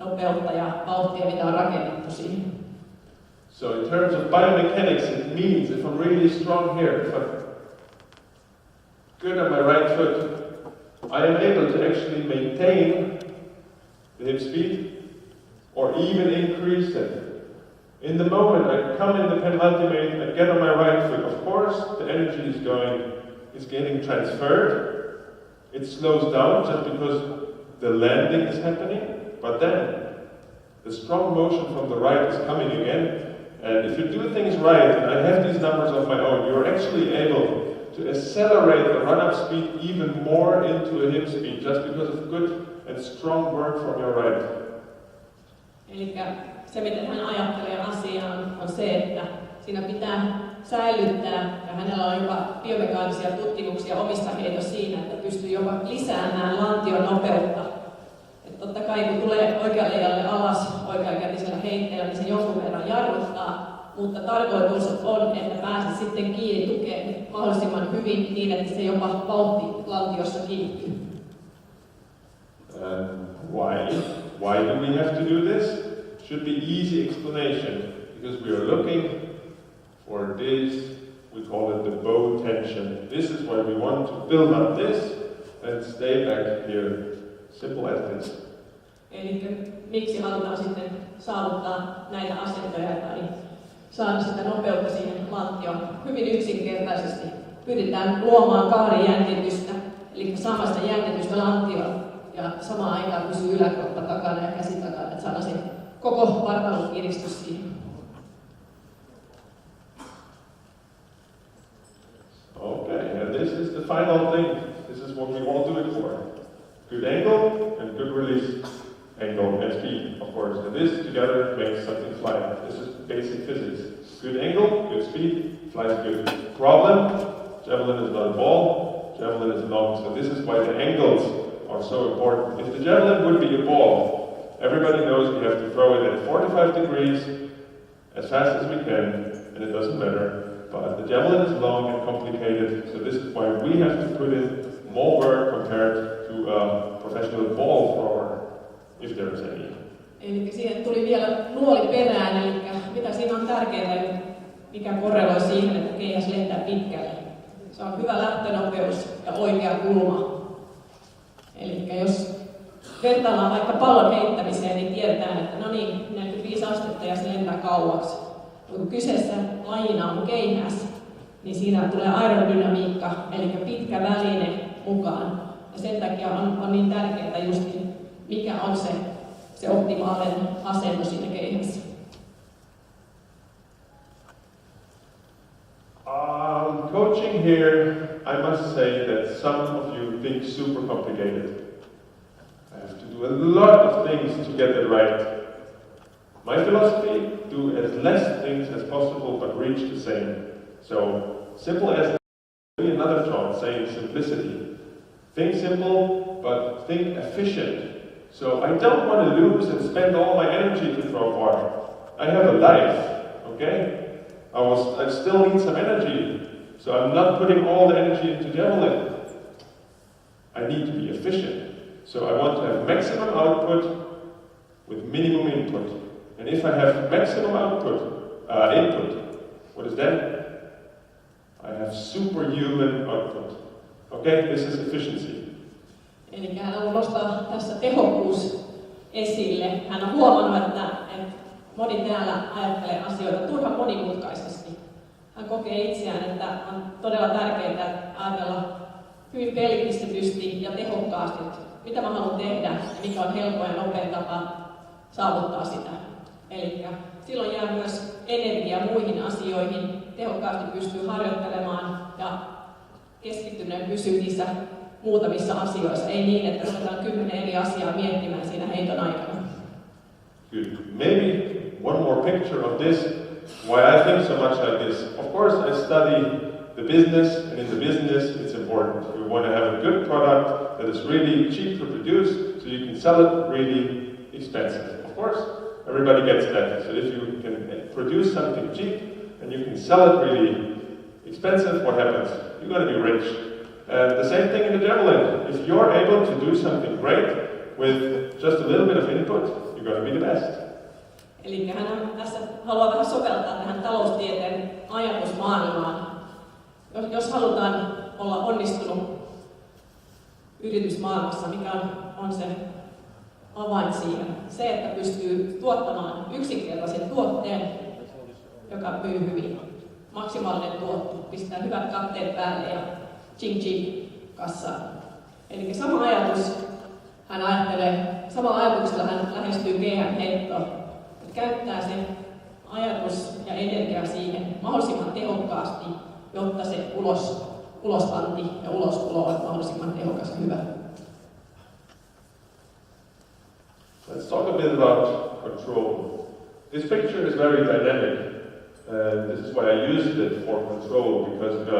nopeutta ja vauhtia, mitä on rakennettu siihen. So in terms of biomechanics, it means if I'm really strong here, if I'm good on my right foot, I am able to actually maintain the hip speed or even increase it. In the moment I come in the penultimate, I get on my right foot, of course the energy is getting transferred. It slows down just because the landing is happening, but then the strong motion from the right is coming again. And if you do things right, and I have these numbers of my own, you're actually able to accelerate the run-up speed even more into a hip speed just because of good and strong work from your right. Eli se, miten hän ajattelee asiaa, on se, että siinä pitää säilyttää, ja hänellä on jopa biomekaanisia tutkimuksia omista heitossa siinä, että pystyy jopa lisäämään lantion nopeutta. Että totta kai kun tulee oikealle jalle alas oikeakätisellä heitteellä, niin se jonkun verran jarruttaa, mutta tarkoitus on, että pääset sitten kiinni tukeen mahdollisimman hyvin niin, että se jopa vauhti lantiossa kiintyy. Why? Why do we have to do this? Should be easy explanation, because we are looking for this, we call it the bow tension. This is why we want to build up this and stay back here. Simple as this. Eli miksi halutaan sitten saavuttaa näitä asentoja tai saada sitä nopeutta siihen lantioon? Hyvin yksinkertaisesti pyritään luomaan kaarijännitystä, eli saamaan sitä jännitystä lantioon ja samaan aikaan pysyy yläkroppa takana ja käsi takana, että saadaan se koko vartalon kiristys siihen. Okay, and this is the final thing. This is what we all do it for. Good angle and good release. Angle and speed, of course. And this together makes something fly. This is basic physics. Good angle, good speed, flies good. Problem, javelin is not a ball, javelin is long. So this is why the angles are so important. If the javelin would be a ball, everybody knows we have to throw it at 45 degrees as fast as we can, and it doesn't matter. But the javelin is long and complicated, so this is why we have to put in more work compared to a professional ball thrower, if there is any. Eli siihen tuli vielä nuoli perään, eli mitä siinä on tärkeää, mikä korreloi siihen, että keihäs lentää pitkälle. Se on hyvä lähtönopeus ja oikea kulma. Eli jos vertaillaan vaikka pallon heittämiseen, niin tiedetään, että no niin, 45 astetta ja se lentää kauaksi. Mutta kun kyseessä lajina on keihäs, niin siinä tulee aerodynamiikka, eli pitkä väline mukaan. Ja sen takia on niin tärkeää just, mikä on se optimaalinen asento siinä keihässä. Coaching here, I must say that some of you think super complicated. I have to do a lot of things to get it right. My philosophy, do as less things as possible but reach the same. So, simple as another chart saying simplicity. Think simple, but think efficient. So I don't want to lose and spend all my energy to throw far. I have a life, okay? I still need some energy. So I'm not putting all the energy into javelin. I need to be efficient. So I want to have maximum output with minimum input. And if I have maximum input, what is that? I have superhuman output. Okay, this is efficiency. Eli hän haluaa nostaa tässä tehokkuus esille. Hän on huomannut, että moni täällä ajattelee asioita turhan monimutkaisesti. Hän kokee itseään, että on todella tärkeää ajatella hyvin pelkistetysti ja tehokkaasti, mitä mä haluan tehdä ja mikä on helppo ja nopea tapa saavuttaa sitä. Eli silloin jää myös energia muihin asioihin, tehokkaasti pystyy harjoittelemaan ja keskittyneen pysyy niissä muutamissa asioissa. Ei niin, että ruvetaan 10 eri asiaa miettimään siinä heiton aikana. Good. Maybe one more picture of this, why I think so much like this. Of course, I study the business, and in the business it's important. You want to have a good product that is really cheap to produce, so you can sell it really expensive. Of course, everybody gets that. So if you can produce something cheap, and you can sell it really expensive, what happens? You're going to be rich. The same thing in the javelin. If you're able to do something great with just a little bit of input, you're going to be the best. Eli hän tässä haluaa vähän soveltaa tähän taloustieteen ajatusmaailmaan. Jos halutaan olla onnistunut yritysmaailmassa, mikä on se avain siihen? Se, että pystyy tuottamaan yksinkertaisen tuotteen, joka myy hyvin. Maksimaalinen tuotto, pistää hyvät katteet päälle ja ching ching kassaan. Eli sama ajatus, hän ajattelee, samalla ajatuksella hän lähestyy keihään heittoa. Käyttää sen ajatus ja energia siihen mahdollisimman tehokkaasti, jotta se ulosanti ja ulostulo on mahdollisimman tehokas ja hyvä. Let's talk a bit about control. This picture is very dynamic, and this is why I used it for control, because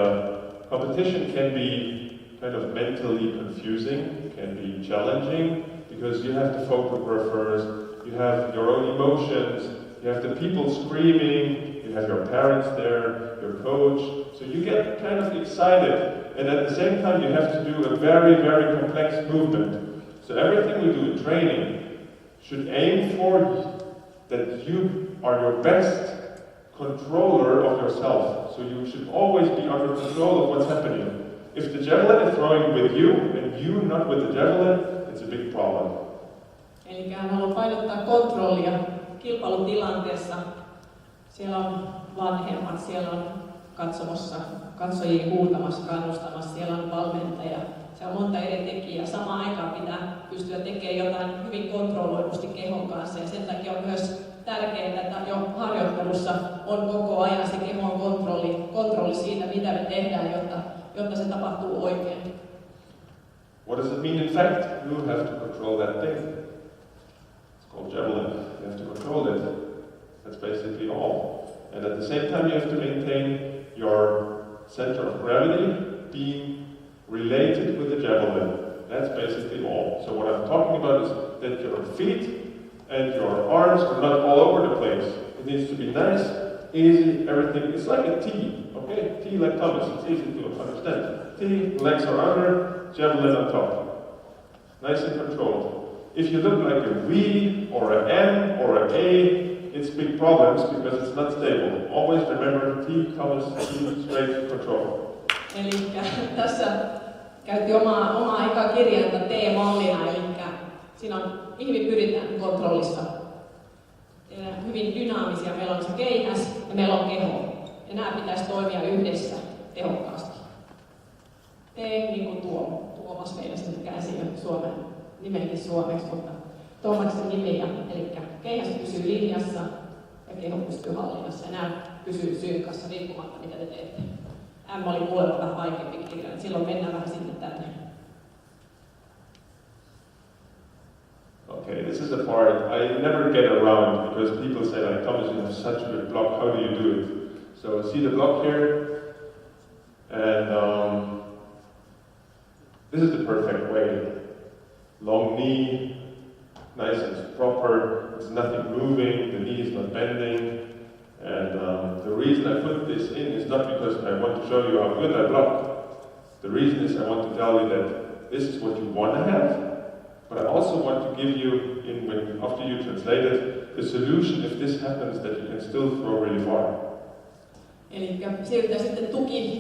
competition can be kind of mentally confusing, can be challenging, because you have the photographers, you have your own emotions, You have the people screaming, you have your parents there, your coach, so you get kind of excited. And at the same time, you have to do a very, very complex movement. So everything we do in training should aim for that you are your best controller of yourself. So you should always be under control of what's happening. If the javelin is throwing with you and you not with the javelin, it's a big problem. Eli hän haluaa painottaa kontrollia kilpailutilanteessa. Siellä on vanhemmat, siellä on katsomossa, katsojia huutamassa, kannustamassa, siellä on valmentaja. Se on monta eri tekijää. Samaan aikaan pitää pystyä tekemään jotain hyvin kontrolloidusti kehon kanssa. Ja sen takia on myös tärkeää, että jo harjoittelussa on koko ajan se kehon kontrolli siitä, mitä me tehdään, jotta se tapahtuu oikein. What does it mean in fact? You have to control that thing. It's called javelin. You have to control it. That's basically all. And at the same time you have to maintain your center of gravity being related with the javelin. That's basically all. So what I'm talking about is that your feet and your arms are not all over the place. It needs to be nice, easy, everything. It's like a T, okay? T like Thomas, it's easy to understand. T, legs are under, javelin on top. Nice and controlled. If you look like a V or an M or an A, it's big problems because it's not stable. Always remember T, Thomas, T, straight, control. Eli tässä käytti omaa ekaa kirjainta T-mallina, eli siinä on ihminen pyritään kontrollissa. Hyvin dynaamisia, meillä on se keihäs ja meillä on keho. Ja nämä pitäisi toimia yhdessä tehokkaasti. T niin kuin Tuomas meillä sen käsi Suomen nimenkin suomeksi, mutta Tuomaksen nimi. Eli keihäs pysyy linjassa ja keho pysyy hallinnassa. Ja nämä pysyy synkassa riippumatta mitä te teette. M oli kuulemma vähän vaikeampi kirja, silloin mennään vähän sinne tänne. Okay, this is a part I never get around because people say like, Thomas, you have such a good block, how do you do it? So see the block here? And this is the perfect way. Long knee, nice and proper, there's nothing moving, the knee is not bending. And the reason I put this in is not because I want to show you how good I block. The reason is I want to tell you that this is what you want to have, but I also want to give you, after you translate it, the solution if this happens that you can still throw really far. Eli siirrytään sitten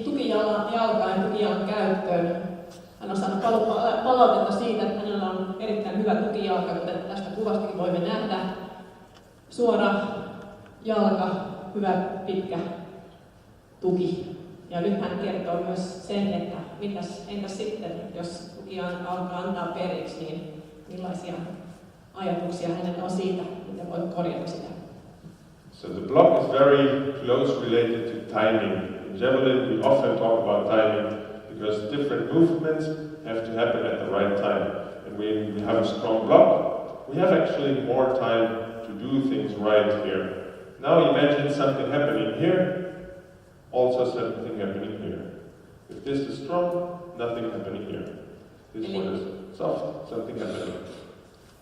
tukijalkaan ja tukijalan käyttöön. Hän on saanut palautetta siitä, että hänellä on erittäin hyvä tukijalka, kuten tästä kuvastakin voimme nähdä. Suora jalka, hyvä pitkä tuki. Ja nyt hän kertoo myös sen, että entäs sitten, jos tuki alkaa antaa periksi, niin millaisia ajatuksia hänellä on siitä, miten voi korjata sitä. So the block is very close related to timing. In javelin we often talk about timing because different movements have to happen at the right time. And when we have a strong block, we have actually more time to do things right here. Now imagine something happening here, also something happening here. If this is strong, nothing happening here. This one is soft, something happening.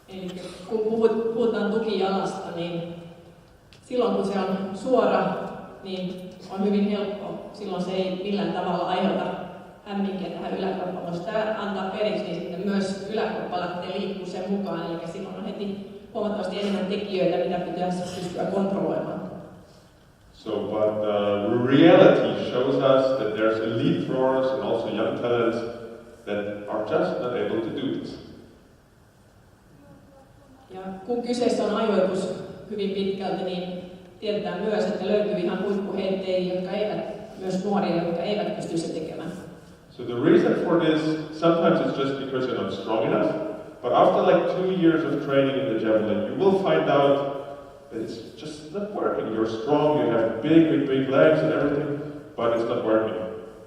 Eli kun puhutaan tukijalasta, niin silloin kun se on suora, niin on hyvin helppo. Silloin se ei millään tavalla aiheuta hämminkiä tähän yläkroppaan. Jos tämä antaa periksi, niin sitten myös yläkroppa lähtee liikkuu sen mukaan. Eli silloin on heti huomattavasti enemmän tekijöitä, mitä pitäisi pystyä kontrolloimaan. So, but reality shows us that there's elite throwers and also young talents that are just not able to do this. Ja kun kyseessä on ajoitus hyvin pitkälti, niin tiedetään myös, että löytyy ihan huippuheittäjiä, jotka eivät, myös nuoria, jotka eivät pysty se tekemään. So the reason for this, sometimes it's just because you're not strong enough, but after like 2 years of training in the javelin, you will find out that it's just not working. You're strong, you have big legs and everything, but it's not working.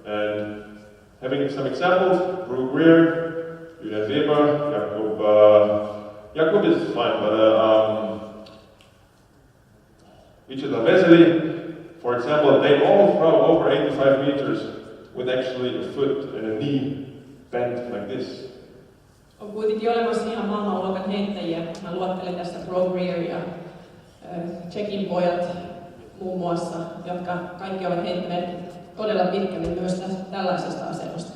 And having some examples, Röhlerin, Julian Weber, Jakub is fine, but Vesely, for example, they all throw over 85 meters with actually a foot and a knee bent like this. On kuitenkin olemassa ihan maailmanluokan heittäjiä. Mä luettelin tässä Röhlerin ja Tšekin pojat muun muassa, jotka kaikki ovat heittäneet todella pitkälle myös tällaisesta asennosta.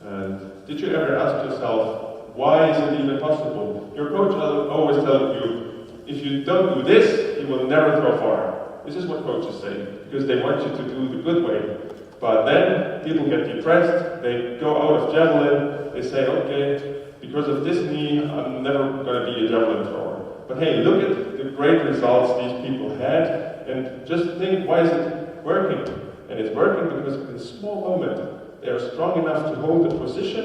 And did you ever ask yourself, why is it even possible? Your coach always tells you, if you don't do this, you will never throw far. This is what coaches say, because they want you to do the good way. But then people get depressed, they go out of javelin, they say, okay, because of this knee, I'm never going to be a javelin thrower. But hey, look at the great results these people had, and just think, why is it working? And it's working because in a small moment, they are strong enough to hold the position,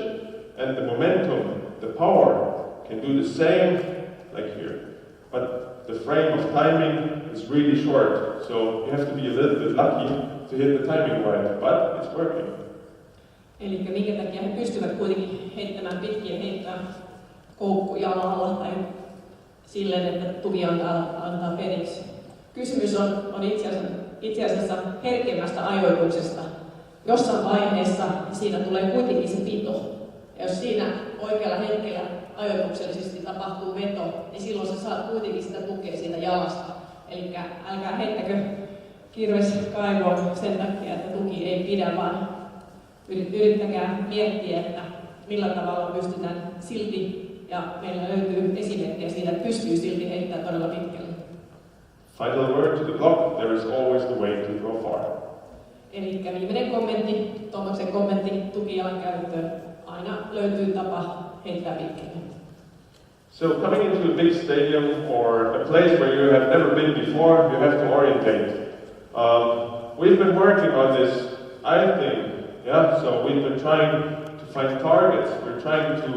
and the momentum, the power, can do the same like here. But the frame of timing is really short, so you have to be a little bit lucky to hit the timing right, but it's working. Eli minkä takia he pystyvät kuitenkin heittämään pitkiä heittoja koukkujalalla tai silleen, että tuvi antaa periksi. Kysymys on itse asiassa herkemmästä ajoituksesta. Jossain vaiheessa siinä tulee kuitenkin se pito. Ja jos siinä oikealla hetkellä ajoituksellisesti tapahtuu veto, niin silloin sä saat kuitenkin sitä tukea siitä jalasta. Eli älkää heittäkö kirves kaivoon sen takia, että tuki ei pidä, vaan yrittäkää miettiä, että millä tavalla pystytään silti, ja meillä löytyy esimerkkejä siitä, että pystyy silti heittämään todella pitkälle. Final word to the block, there is always the way to go far. Eli viimeinen kommentti, Tuomaksen kommentti tukijalan käyttöön, aina löytyy tapa heittää pitkälle. So coming into a big stadium or a place where you have never been before, you have to orientate. We've been working on this, I think, so we've been trying to find targets. We're trying to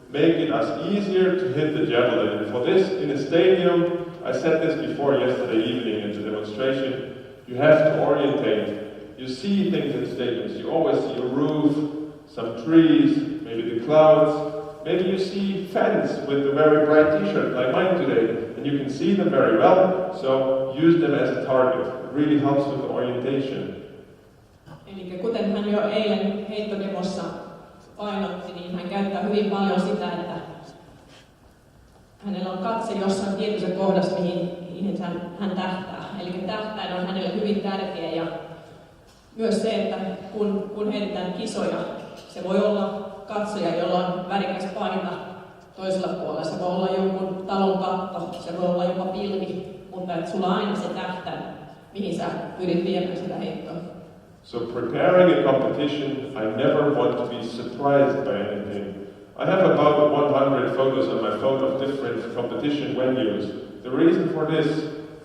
make it as easier to hit the javelin. And for this, in a stadium, I said this before yesterday evening in the demonstration, you have to orientate. You see things in stadiums. You always see a roof, some trees, maybe the clouds. Maybe you see fans with a very bright t-shirt like mine today, and you can see them very well, so use them as a target. It really helps with the orientation. Eli kuten hän jo eilen heittodemossa painotti, niin hän käyttää hyvin paljon sitä, että hänellä on katse jossain tietyssä kohdassa, mihin hän tähtää. Eli tähtäin on hänelle hyvin tärkeä, ja myös se, että kun heitetään kisoja, se voi olla katsoja, jolla on värikäs paita toisella puolella. Se voi olla jonkun talon katto, se voi olla jopa pilvi, mutta että sulla on aina se tähtäin, mihin sä pyrit viemään sitä heittoa. So preparing a competition, I never want to be surprised by anything. I have about 100 photos on my phone of different competition venues. The reason for this,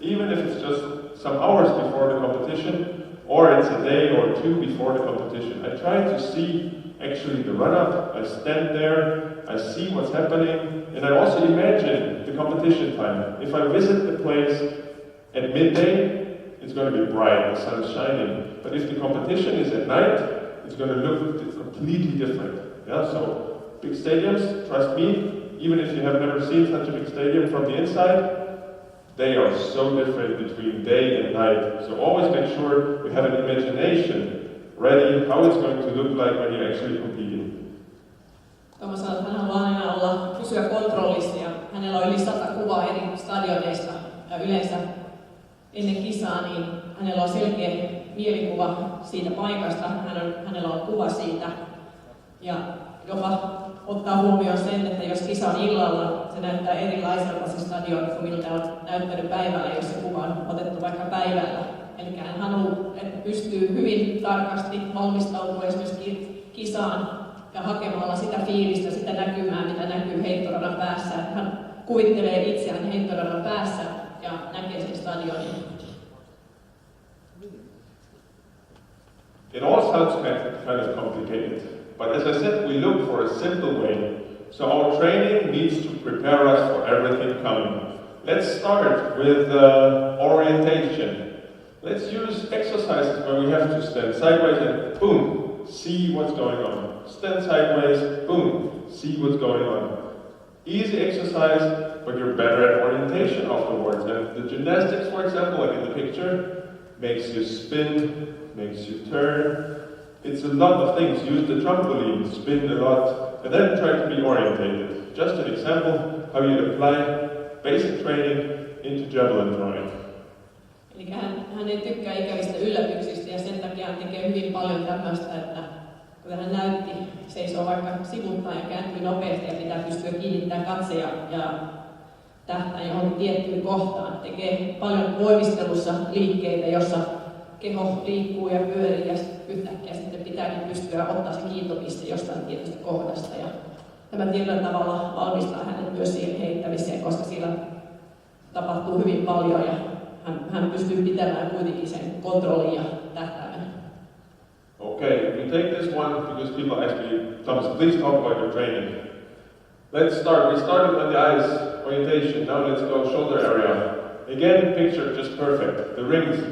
even if it's just some hours before the competition, or it's a day or two before the competition, I try to see actually the run-up. I stand there, I see what's happening, and I also imagine the competition time. If I visit the place at midday, it's going to be bright, the sun's shining. But if the competition is at night, it's going to look completely different. So big stadiums, trust me, even if you have never seen such a big stadium from the inside, they are so different between day and night. So always make sure you have an imagination ready how it's going to look like when you're actually competing. Tuomas sanoi, että hän haluaa aina pysyä kontrollissa, ja hänellä on yli 100 kuvaa eri stadioneista, ja yleensä ennen kisaa niin hänellä on selkeä mielikuva siitä paikasta, hänellä on kuva siitä, ja jopa ottaa huomioon sen, että jos kisa on illalla, se näyttää erilaiselta se stadion kuin miltä on näyttänyt päivällä, jos se kuva on otettu vaikka päivällä. Eli hän haluaa, että pystyy hyvin tarkasti valmistautumaan esimerkiksi kisaan ja hakemalla sitä fiilistä, sitä näkymää, mitä näkyy heittoradan päässä. Hän kuvittelee itseään heittoradan päässä ja näkee sen stadionin. It all sounds kind of complicated, but as I said, we look for a simple way. So our training needs to prepare us for everything coming. Let's start with orientation. Let's use exercises where we have to stand sideways and boom, see what's going on. Stand sideways, boom, see what's going on. Easy exercise, but you're better at orientation afterwards. And the gymnastics, for example, like in the picture, makes you spin, makes you turn. It's a lot of things. Use the trampoline, spin a lot, and then try to be orientated. Just an example how you apply basic training into javelin throwing. Eli hän ei tykkää ikävistä yllätyksistä ja sen takia hän tekee hyvin paljon tämmöistä, että kuten hän näytti, seisoo vaikka sivuttaan ja kääntyy nopeasti ja pitää pystyä kiinnittämään katse ja tähtää johonkin tiettyyn kohtaan. Tekee paljon voimistelussa liikkeitä, jossa keho liikkuu ja pyörii ja yhtäkkiä sitten pitääkin pystyä ottaa se kiintopiste jostain tietystä kohdasta. Ja tämä tietyllä tavalla valmistaa hänet myös siihen heittämiseen, koska siellä tapahtuu hyvin paljon ja hän pystyy pitämään kuitenkin sen kontrollin ja tähtäimen. Okay, we take this one because people ask me, Thomas, please talk about your training. Let's start. We started on the eyes orientation. Now let's go shoulder area. Again, picture just perfect. The rings,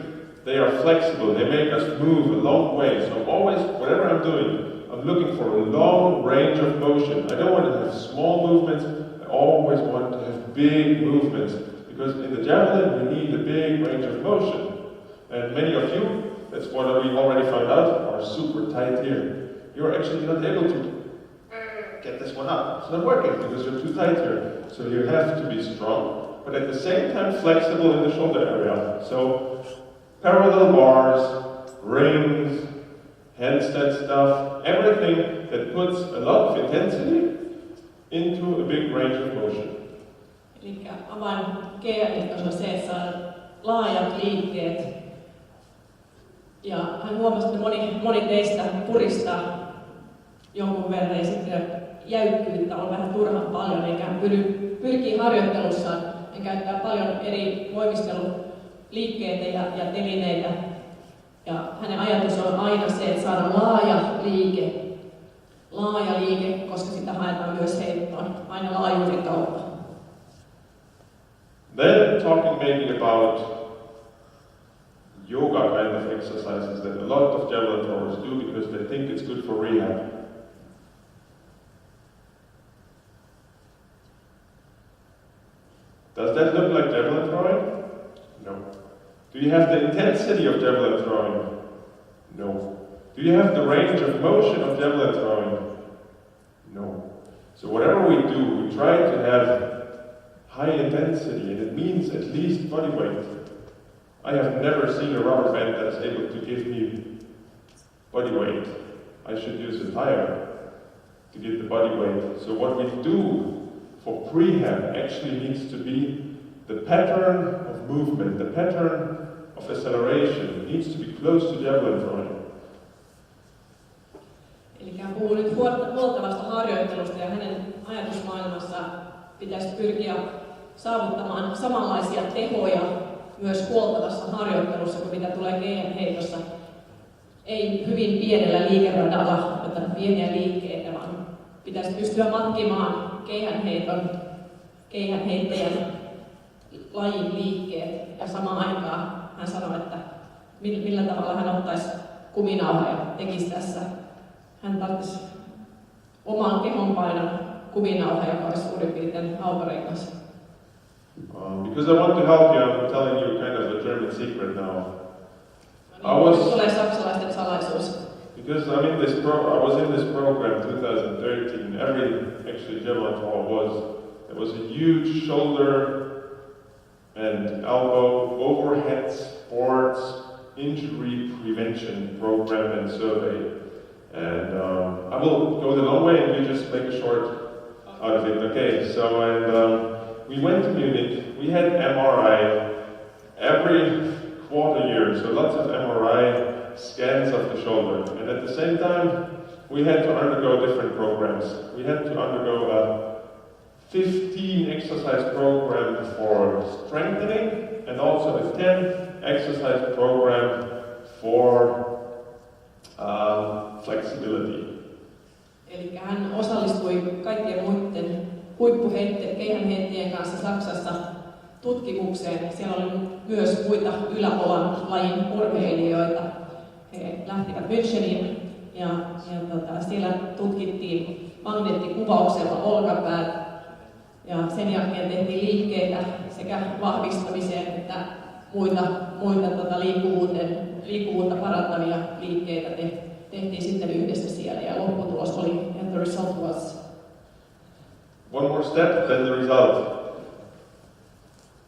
they are flexible. They make us move a long way. So always, whatever I'm doing, I'm looking for a long range of motion. I don't want to have small movements. I always want to have big movements. Because in the javelin, we need a big range of motion. And many of you, that's what we already found out, are super tight here. You're actually not able to get this one up. It's not working because you're too tight here. So you have to be strong, but at the same time flexible in the shoulder area. So parallel bars, rings, handstand stuff, everything that puts a lot of intensity into a big range of motion. Eli avain GM on se, että saa laajat liikkeet. Ja hän huomasi, että moni teistä puristaa jonkun verran ja sitten jäykkyyttä on vähän turhan paljon, eikä hän pyrkii harjoittelussaan ja käyttää paljon eri voimisteluliikkeitä ja telineitä. Ja hänen ajatus on aina se, että saada laaja liike, koska sitä haetaan myös heittoon, aina laajuuden kautta. Then talking maybe about yoga kind of exercises that a lot of javelin throwers do because they think it's good for rehab. Does that look like javelin throwing? No. Do you have the intensity of javelin throwing? No. Do you have the range of motion of javelin throwing? No. So whatever we do, we try to have high intensity, and it means at least body weight. I have never seen a rubber band that is able to give me body weight. I should use a tire to get the body weight. So what we do for prehab actually needs to be the pattern of movement, the pattern of acceleration needs to be close to javelin throwing. Eli hän puhuu nyt huoltavasta harjoittelusta ja hänen ajatusmaailmassa pitäisi pyrkiä saavuttamaan samanlaisia tehoja myös huoltavassa harjoittelussa kuin mitä tulee GM-heitossa. Ei hyvin pienellä liikeradalla, mutta pieniä liikkeitä, vaan pitäisi pystyä matkimaan keihänheittäjän lajin liikkeet. Ja samaan aikaan hän sanoi, että millä tavalla hän ottaisi kuminauhan ja tekisi tässä. Hän tarvitsisi oman kehonpainon kuminauhan, joka olisi suurin piirtein haupareikas. Because I want to help you, I'm telling you kind of a German secret now. Tulee saksalaisten salaisuus. Because I was in this program 2013. Actually javelin throw there was a huge shoulder and elbow overhead sports injury prevention program and survey. And I will go the long way and you just make a short out of it. Okay, so we went to Munich. We had MRI every quarter year, so lots of MRI scans of the shoulder. And at the same time, we had to undergo different programs. We had to undergo a 15 exercise program for strengthening and also a 10 exercise program for flexibility. Eli hän osallistui kaikkien muiden keihänheittäjien kanssa Saksassa tutkimukseen. Siellä oli myös muita yläpolan lajin urheilijoita. He lähtivät Müncheniin ja siellä tutkittiin magneettikuvauksella olkapäät. Ja sen jälkeen tehtiin liikkeitä sekä vahvistamiseen että muita liikkuvuutta parantavia liikkeitä tehtiin sitten yhdessä siellä ja lopputulos oli, and the result was. One more step, then the result.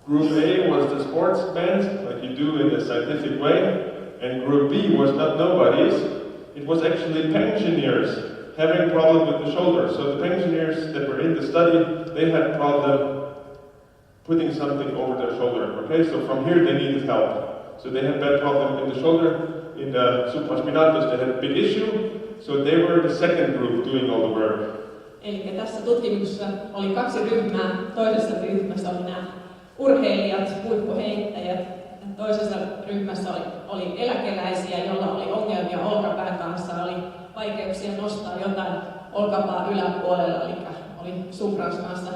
Group A was the sports band, like you do in a scientific way, and Group B was not nobodies. It was actually pensioners having problem with the shoulder. So the pensioners that were in the study, they had problem putting something over their shoulder. Okay, so from here they needed help. So they had bad problem in the shoulder. In the supraspinatus they had a big issue. So they were the second group doing all the work. Eli tässä tutkimuksessa oli 2 ryhmää. Toisessa ryhmässä oli nämä urheilijat, huippuheittäjät. Toisessa ryhmässä oli eläkeläisiä, joilla oli ongelmia olkapään kanssa, oli vaikeuksia nostaa jotain olkapään yläpuolella, eli oli suprans kanssa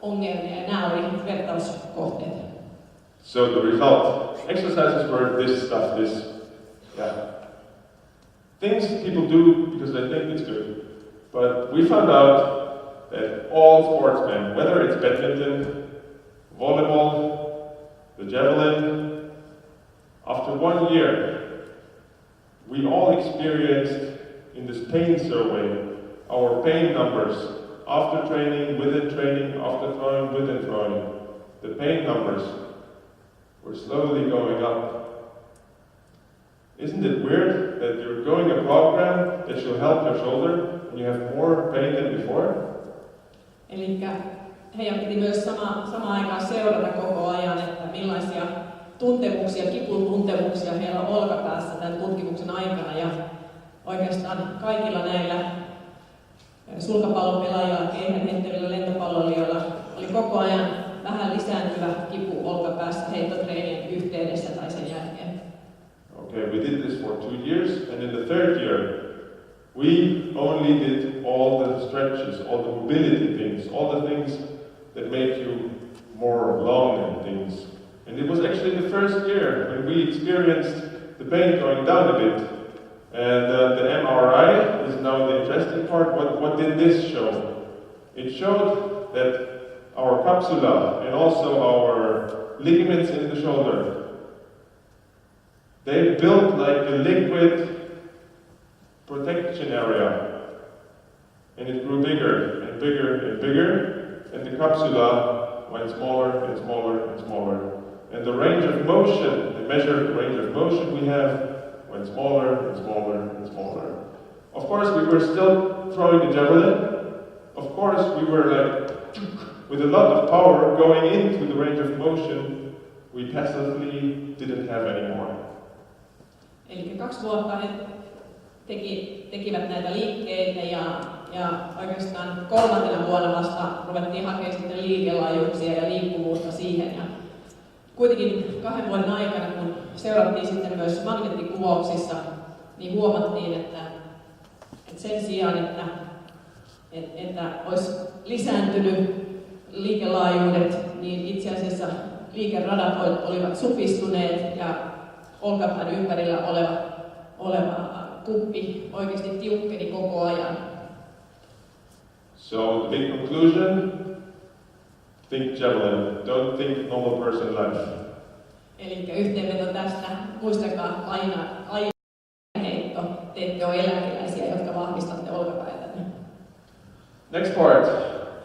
ongelmia, ja nämä oli vertauskohteet. So the result, exercises were this stuff, things people do because they think it's good. But we found out that all sportsmen, whether it's badminton, volleyball, the javelin, after 1 year, we all experienced in this pain survey our pain numbers after training, within training, after throwing, within throwing. The pain numbers were slowly going up. Isn't it weird that you're going a program that should help your shoulder and you have more pain than before? Eli heidän piti myös samaan aikaan seurata koko ajan, että millaisia tuntemuksia, kiputuntemuksia heillä on olkapäässä tämän tutkimuksen aikana. Ja oikeastaan kaikilla näillä sulkapallopelaajilla, keihäänheittävillä, lentopalloilijoilla oli koko ajan vähän lisääntyvä kipu olkapäässä heittotreenin yhteydessä tai sen jälkeen. Okay, we did this for 2 years, and in the 3rd year, we only did all the stretches, all the mobility things, all the things that make you more long and things. And it was actually the first year when we experienced the pain going down a bit. And the MRI is now the interesting part. What did this show? It showed that our capsula and also our ligaments in the shoulder, they built like a liquid protection area. And it grew bigger and bigger and bigger. And the capsula went smaller and smaller and smaller. And the range of motion, the measured range of motion we have, went smaller and smaller and smaller. Of course, we were still throwing the javelin. Of course, we were like, with a lot of power going into the range of motion we passively didn't have anymore. Eli 2 vuotta he tekivät näitä liikkeitä ja oikeastaan 3. vuonna vasta ruvettiin hakemaan sitten liikelaajuuksia ja liikkuvuutta siihen. Ja kuitenkin 2 vuoden aikana, kun seurattiin sitten myös magneettikuvauksissa, niin huomattiin, että sen sijaan, että olisi lisääntynyt liikelaajuudet, niin itse asiassa liikeradat olivat supistuneet ja olkapään ympärillä oleva kuppi oikeasti tiukkeni koko ajan. So the big conclusion, think javelin, don't think normal person life. Eli yhteenveto tästä, muistakaa aina heitto, te ette ole eläkeläisiä, jotka vahvistatte olkapäitänne. Next part,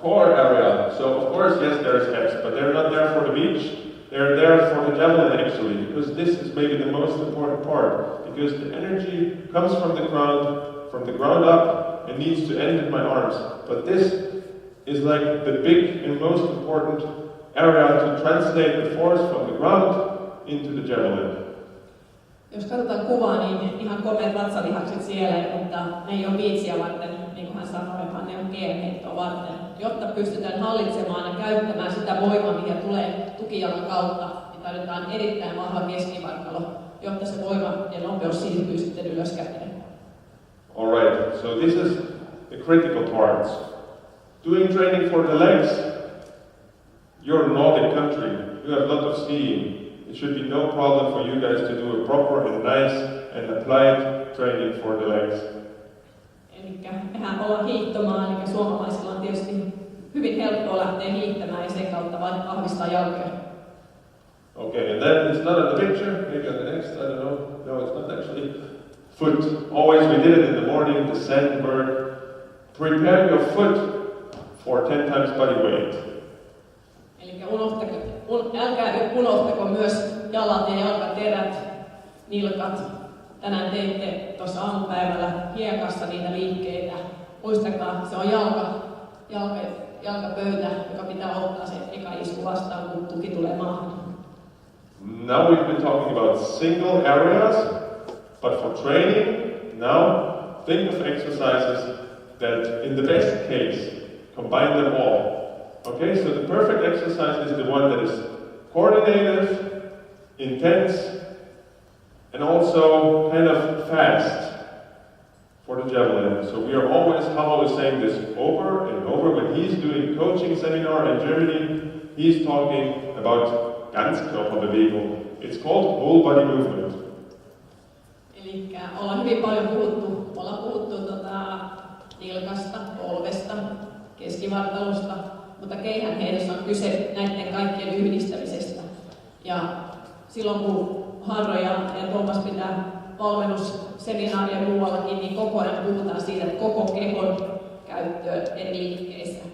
core area. So of course, yes, there's abs, but they're not there for the beach. They're there for the javelin actually, because this is maybe the most important part. Because the energy comes from the ground up, and needs to end in my arms. But this is like the big and most important area to translate the force from the ground into the javelin. Jos katsotaan kuvaa, niin ihan komeat vatsalihakset siellä, mutta ne ei ole biitsiä varten, niin kuin hän sanoi, vaan ne on keihäänheittoa varten. Jotta pystytään hallitsemaan ja käyttämään sitä voimaa, mikä tulee tukijalan kautta, niin tarvitaan erittäin vahva keskivartalo, jotta se voima ja nopeus siirtyy sitten ylöskäteen. Alright, so this is the critical parts. Doing training for the legs, you're a Nordic country, you have a lot of skiing. It should be no problem for you guys to do a proper and nice and applied training for the legs. Eli mehän ollaan hiihtomaan, eli suomalaisilla on tietysti hyvin helppoa lähteä hiihtämään ja sen kautta vain vahvistaa jalkoja. Okay, and then it's not on the picture, maybe on the next, I don't know. No, it's not actually. Foot. Always we did it in the morning, the sandbird. Prepare your foot for 10 times body weight. Eli älkää unohtako myös jalat ja jalkaterät, nilkat. Tänään teitte tuossa aamupäivällä hiekassa niitä liikkeitä. Muistakaa, se on jalkapöytä, joka pitää ottaa se eka isku vastaan, kun tuki tulee maahan. Now we've been talking about single areas, but for training, now think of exercises that, in the best case, combine them all. Okay, so the perfect exercise is the one that is coordinated, intense, and also kind of fast for the javelin. So we are always, Halo is saying this over and over. When he's doing coaching seminar in Germany, he's talking about Ganzkörperbewegung. It's called whole body movement. Elikkä ollaan hyvin paljon puhuttu nilkasta, polvesta, keskivartalosta, mutta keihäänheidossa on kyse näiden kaikkien yhdistämisestä. Ja silloin kun Harro ja Tuomas pitää valmennusseminaaria muuallakin, niin koko ajan puhutaan siitä, että koko kehon käyttöön eri liikkeissä.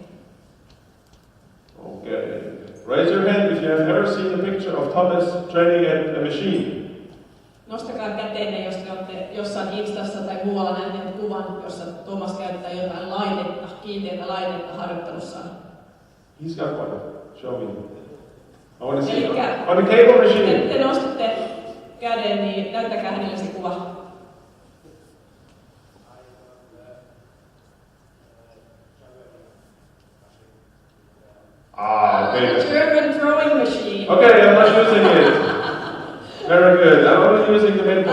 Okay. Raise your hand if you have ever seen a picture of Thomas training at a machine. Nostakaa käteenne, jos te olette jossain Instassa tai muualla nähneet kuvan, jossa Tuomas käyttää jotain laitetta, kiinteitä laitetta harjoittelussaan. He's got one. Show me. I want to see on a cable machine. Te nostatte käden, niin näyttäkää hänelle se kuva. Okay. German throwing machine. Okay, I'm not using it. Very good. I'm only using the main I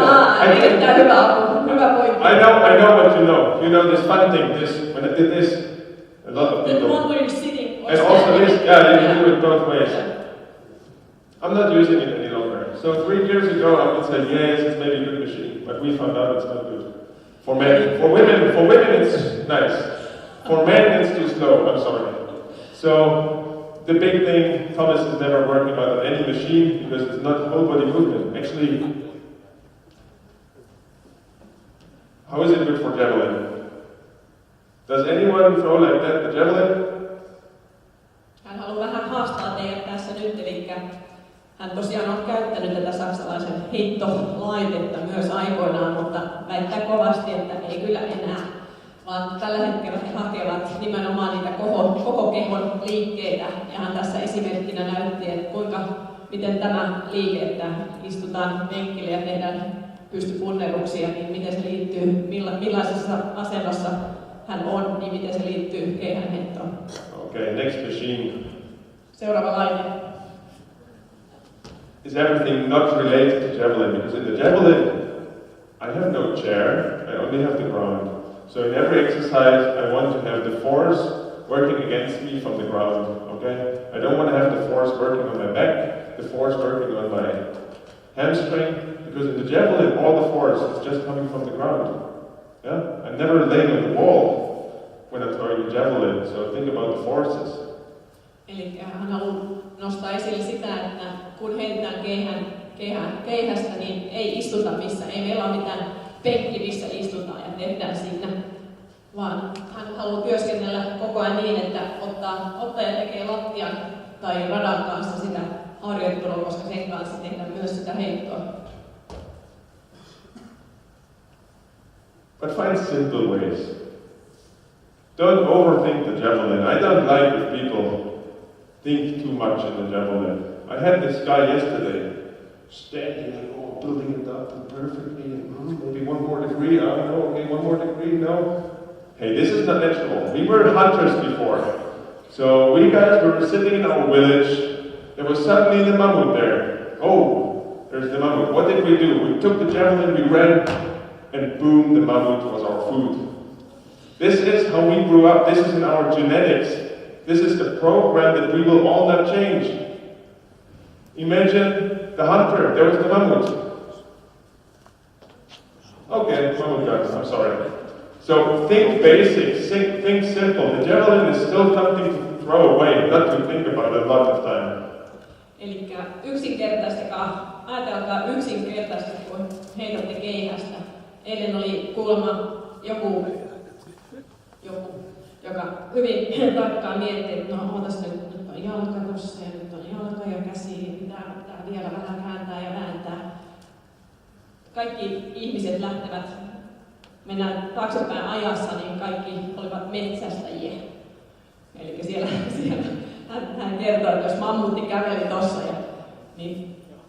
know what you know. You know this fun thing. This when I did this, a lot of people. The one where you're sitting. And also this, yeah, you can do it both ways. I'm not using it any longer. So 3 years ago, I would say yes, it's maybe a good machine, but we found out it's not good. For men, for women, it's nice. For men, it's too slow. I'm sorry. So the big thing, Thomas is never working on any machine because it's not whole body movement. Actually, how is it good for javelin? Does anyone throw like that the javelin? Hän haluaa vähän haastaa teidät tässä nyt, eli hän tosiaan on käyttänyt tätä saksalaisen heittolaitetta myös aikoinaan, mutta väittää kovasti, että ei kyllä enää, vaan tällä hetkellä he hakevat nimenomaan niitä koko kehon liikkeitä, ja hän tässä esimerkkinä näytti, että miten tämä liike, että istutaan penkille ja tehdään pystypunneruksia, niin miten se liittyy, millaisessa asennossa hän on, niin miten se liittyy keihäänheittoon. Okay, next machine. Seuraava laite. Is everything not related to javelin? Because in the javelin, I have no chair, I only have the ground. So in every exercise, I want to have the force working against me from the ground, okay? I don't want to have the force working on my back, the force working on my hamstring, because in the javelin, all the force is just coming from the ground. Yeah? I'm never laying on the wall when I'm throwing the javelin, so think about the forces. Eli hän haluaa nostaa esille sitä, että kun heitetään keihästä, niin ei istuta missään. Ei meillä ole mitään penkki, missä istutaan ja tehdään siinä. Vaan hän haluaa työskennellä koko ajan niin, että ottaja tekee lattian tai radan kanssa sitä harjoittelua, koska sen kanssa tehdään myös sitä heittoa. But find simple ways. Don't overthink the javelin. I don't like if people think too much in the javelin. I had this guy yesterday standing like, oh, building it up perfectly, and maybe one more degree, oh no, okay, one more degree, no. Hey, this is not natural. We were hunters before. So we guys were sitting in our village. There was suddenly the mammoth there. Oh, there's the mammoth. What did we do? We took the javelin, we ran, and boom, the mammoth was our food. This is how we grew up. This is in our genetics. This is the program that we will all not change. Imagine the hunter. There was the mammoth. Okay, mammoth guns. I'm sorry. So think basics. Think simple. The javelin is still something to throw away, not to think about a lot of time. Eli yksinkertaistakaa, ajatelkaa yksinkertaisesti, kun heitatte keihästä. Eilen oli kuulemma joku, joka hyvin tarkkaan mietti, että no ootas nyt on jalka tossa ja nyt on jalkoja ja käsiä, pitää vielä vähän kääntää ja vääntää. Kaikki ihmiset lähtevät, mennään taaksepäin ajassa, niin kaikki olivat metsästäjiä. Eli siellä hän kertoo, että jos mammutti käveli tossa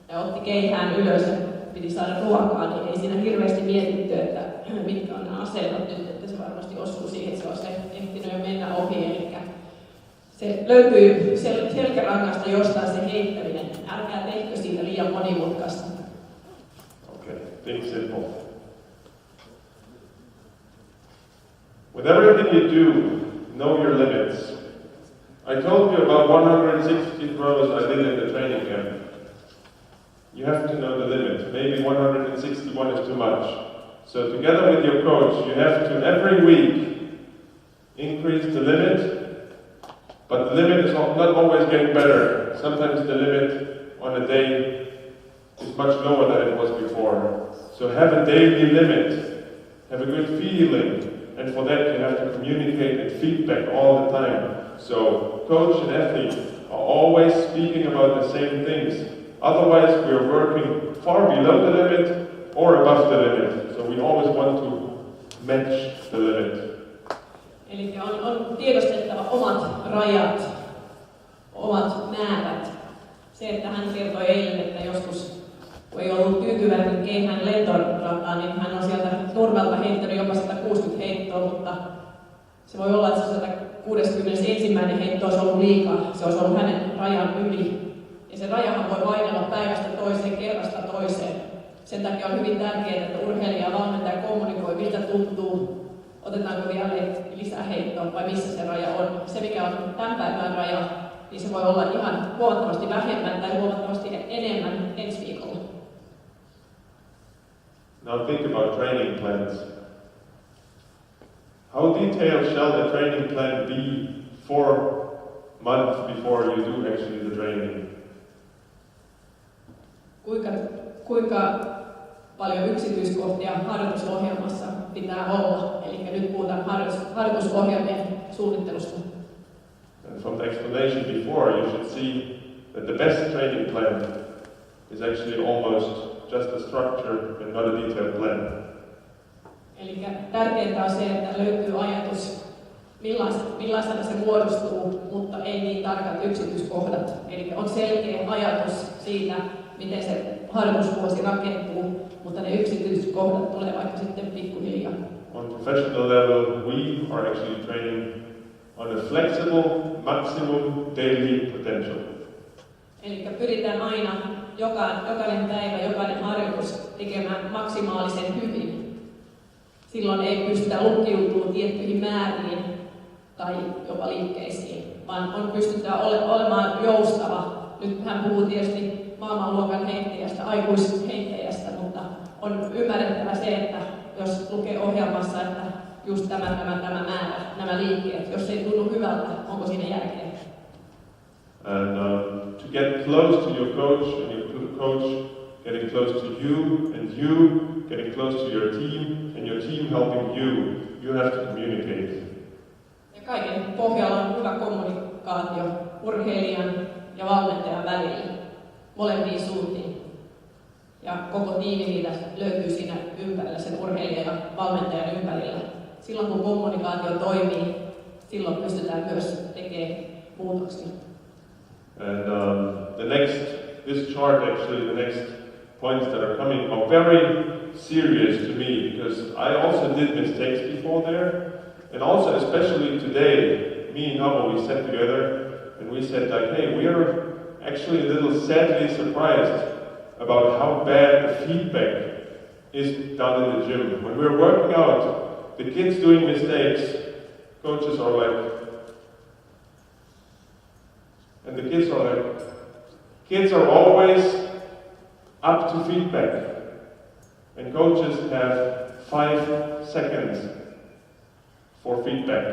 ja otti keihään ylös ja piti saada ruokaa, niin ei siinä hirveästi mietitty, että mitkä on nämä asennot nyt, että se varmasti osuu siihen, että se olisi ehtinyt jo mennä ohi. Eli se löytyy selkärangasta jostain se heittäminen. Älkää tehkö siitä liian monimutkaista. Okay, think simple. With everything you do, know your limits. I told you about 160 throws I did in the training camp. You have to know the limit. Maybe 161 is too much. So together with your coach, you have to every week increase the limit, but the limit is not always getting better. Sometimes the limit on a day is much lower than it was before. So have a daily limit, have a good feeling, and for that you have to communicate and feedback all the time. So coach and athlete are always speaking about the same things. Otherwise we are working far below the limit or above the limit. So we always want to match the limit. Eli on tiedostettava omat rajat, omat määrät. Se, että hän kertoi eilen, että joskus kun ei ollut tyytyväinen keihään lentorataan, niin hän on sieltä nurmelta heittänyt jopa 160 heittoa, mutta se voi olla, että se 161. heitto olisi ollut liikaa. Se olisi ollut hänen rajan yli. Ja se rajahan voi vaihdella päivästä toiseen, kerrasta toiseen. Sen takia on hyvin tärkeää, että urheilija ja valmentaja kommunikoi, miltä tuntuu, otetaanko vielä lisää heittoa vai missä se raja on. Se, mikä on tämän päivän raja, niin se voi olla ihan huomattavasti vähemmän tai huomattavasti enemmän ensi viikolla. Now think about training plans. How detailed shall the training plan be 4 months before you do actually the training? Kuinka paljon yksityiskohtia harjoitusohjelmassa pitää olla? Eli nyt puhutaan harjoitusohjelmien suunnittelusta. And from the explanation before, you should see that the best training plan is actually almost just a structure and not a detailed plan. Eli tärkeintä on se, että löytyy ajatus, millaisena se muodostuu, mutta ei niin tarkat yksityiskohdat. Eli on selkeä ajatus siitä, miten se harjoitusvuosi rakentuu, mutta ne yksityiskohdat tulee vaikka sitten pikkuhiljaa. On professional level, we are actually training on a flexible maximum daily potential. Eli pyritään aina jokainen päivä, jokainen harjoitus tekemään maksimaalisen hyvin. Silloin ei pystytä lukkiutumaan tiettyihin määriin tai jopa liikkeisiin, vaan on pystytään olemaan joustava. Nyt hän puhuu tietysti maailmanluokan heittäjästä, aikuisheittäjästä, mutta on ymmärrettävä se, että jos lukee ohjelmassa, että just tämä määrä, nämä liikkeet, jos ei tunnu hyvältä, onko siinä järkeä? And to get close to your coach and your coach getting close to you and you getting close to your team and your team helping you, you have to communicate. Ja kaiken pohjalla on hyvä kommunikaatio urheilijan ja valmentajan välillä, molempiin suuntiin. Ja koko tiimi niitä löytyy siinä ympärillä, sen urheilijan ja valmentajan ympärillä. Silloin kun kommunikaatio toimii, silloin pystytään myös tekemään muutoksia. And this chart actually, the next points that are coming are very serious to me because I also did mistakes before there. And also, especially today, me and Hubble, we sat together and we said like, hey, we are actually a little sadly surprised about how bad the feedback is done in the gym. When we're working out, the kids doing mistakes, coaches are like, and the kids are like, kids are always up to feedback. And coaches have 5 seconds for feedback.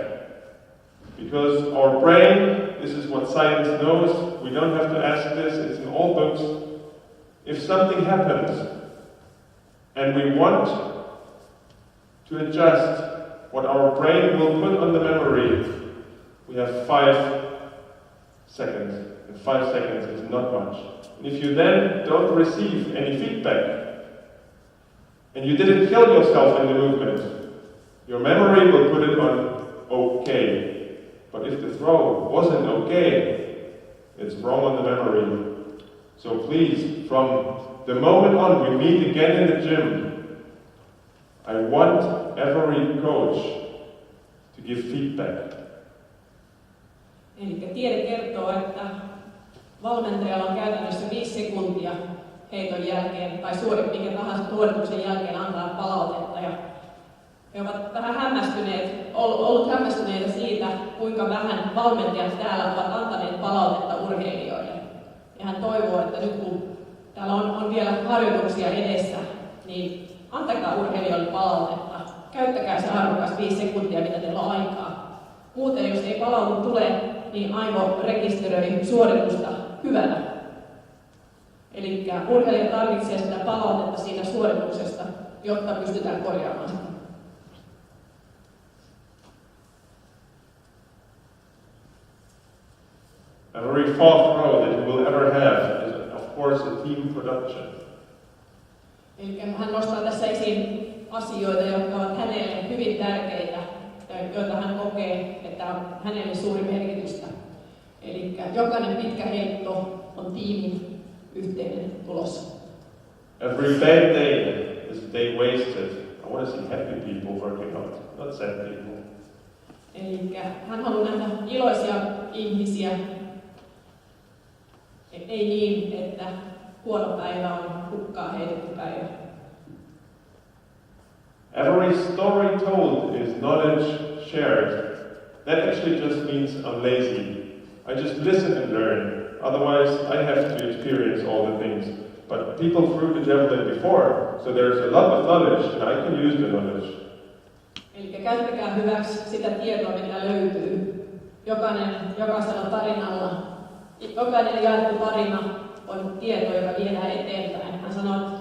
Because our brain, this is what science knows, we don't have to ask this, it's in all books. If something happens and we want to adjust what our brain will put on the memory, we have 5 seconds, and 5 seconds is not much. And if you then don't receive any feedback, and you didn't kill yourself in the movement, your memory will put it on okay. But if the throw wasn't okay, it's wrong on the memory. So please, from the moment on we meet again in the gym, I want every coach to give feedback. Eli tiede kertoo, että valmentajalla on käytännössä 5 sekuntia heiton jälkeen tai minkä tahansa suorituksen jälkeen antaa palautetta. Ja he ovat vähän ollut hämmästyneitä siitä, kuinka vähän valmentajat täällä ovat antaneet palautetta urheilijoille. Ja hän toivoo, että nyt kun täällä on vielä harjoituksia edessä, niin antakaa urheilijoille palautetta. Käyttäkää se arvokas 5 sekuntia, mitä teillä on aikaa. Muuten, jos ei palaute tule, niin aivo rekisteröi suoritusta hyvänä. Eli urheilija tarvitsee sitä palautetta siinä suorituksesta, jotta pystytään korjaamaan sitä. A very fourth row that you will ever have is, of course, a team production. Eli hän nostaa tässä esiin asioita, jotka ovat hänelle hyvin tärkeitä, joita hän kokee, että on hänelle suuri merkitystä. Eli jokainen pitkä heitto on tiimin yhteinen tulos. Every bad day is a day wasted. I want to see happy people working out, not sad people. Eli hän haluaa nähdä iloisia ihmisiä. Ei niin, että huono päivä on hukkaan heitetty päivä. Every story told is knowledge shared. That actually just means I'm lazy. I just listen and learn. Otherwise, I have to experience all the things. But people threw the javelin before, so there's a lot of knowledge, and I can use the knowledge. Eli käyttäkää hyväksi sitä tietoa, mitä löytyy. Jokaisella tarinalla, jokainen jaettu tarina on tieto, joka viedään eteenpäin. Hän sanoo, että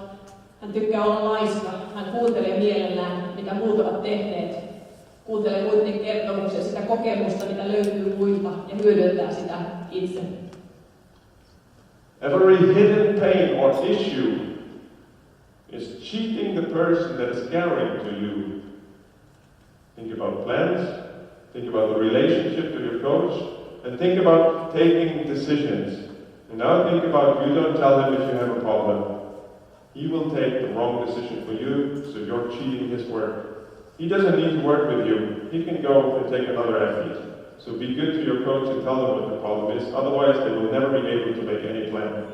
hän tykkää olla laiska. Hän kuuntelee mielellään, mitä muut ovat tehneet. Kuuntelee muiden kertomuksia, sitä kokemusta, mitä löytyy muilta, ja hyödyntää sitä itse. Every hidden pain or issue is cheating the person that is caring to you. Think about plans, think about the relationship to your coach, and think about taking decisions. And now think about you don't tell him if you have a problem. He will take the wrong decision for you, so you're cheating his work. He doesn't need to work with you. He can go and take another athlete. So be good to your coach and tell them what the problem is. Otherwise, they will never be able to make any plan.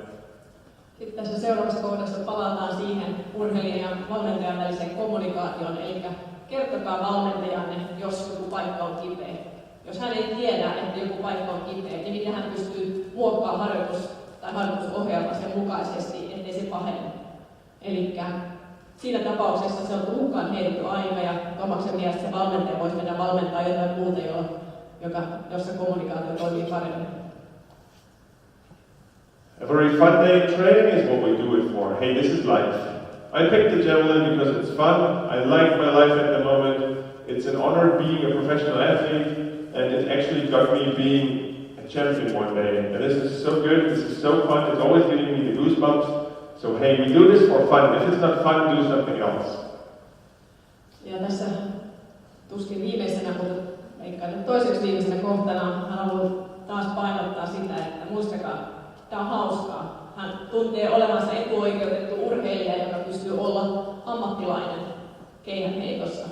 Sitten tässä seuraavassa kohdassa palataan siihen urheilijan ja valmentajan väliseen kommunikaatioon. Eli kertokaa valmentajanne, jos joku paikka on kipeä. Jos hän ei tiedä, että joku paikka on kipeä, niin miten hän pystyy muokkaamaan harjoitusohjelmaa sen mukaisesti, ettei se pahene. Eli siinä tapauksessa se on hukkaan heitetty aika ja Tomaksen mielestä se valmentaja voisi mennä valmentaa jotain muuta, jossa kommunikaatio toimii paremmin. A very fun day of training is what we do it for. Hey, this is life. I picked the javelin because it's fun. I like my life at the moment. It's an honor being a professional athlete, and it actually got me being a champion one day. And this is so good, this is so fun, it's always giving me the goosebumps. So hey, we do this for fun. If it's not fun, do something else. Ja tässä tuskin viimeisenä, mutta eikä toiseksi viimeisenä kohtana hän haluaa taas painottaa sitä, että muistakaa, tämä on hauskaa. Hän tuntee olevansa etuoikeutettu urheilija, joka pystyy olla ammattilainen keihänheitossa.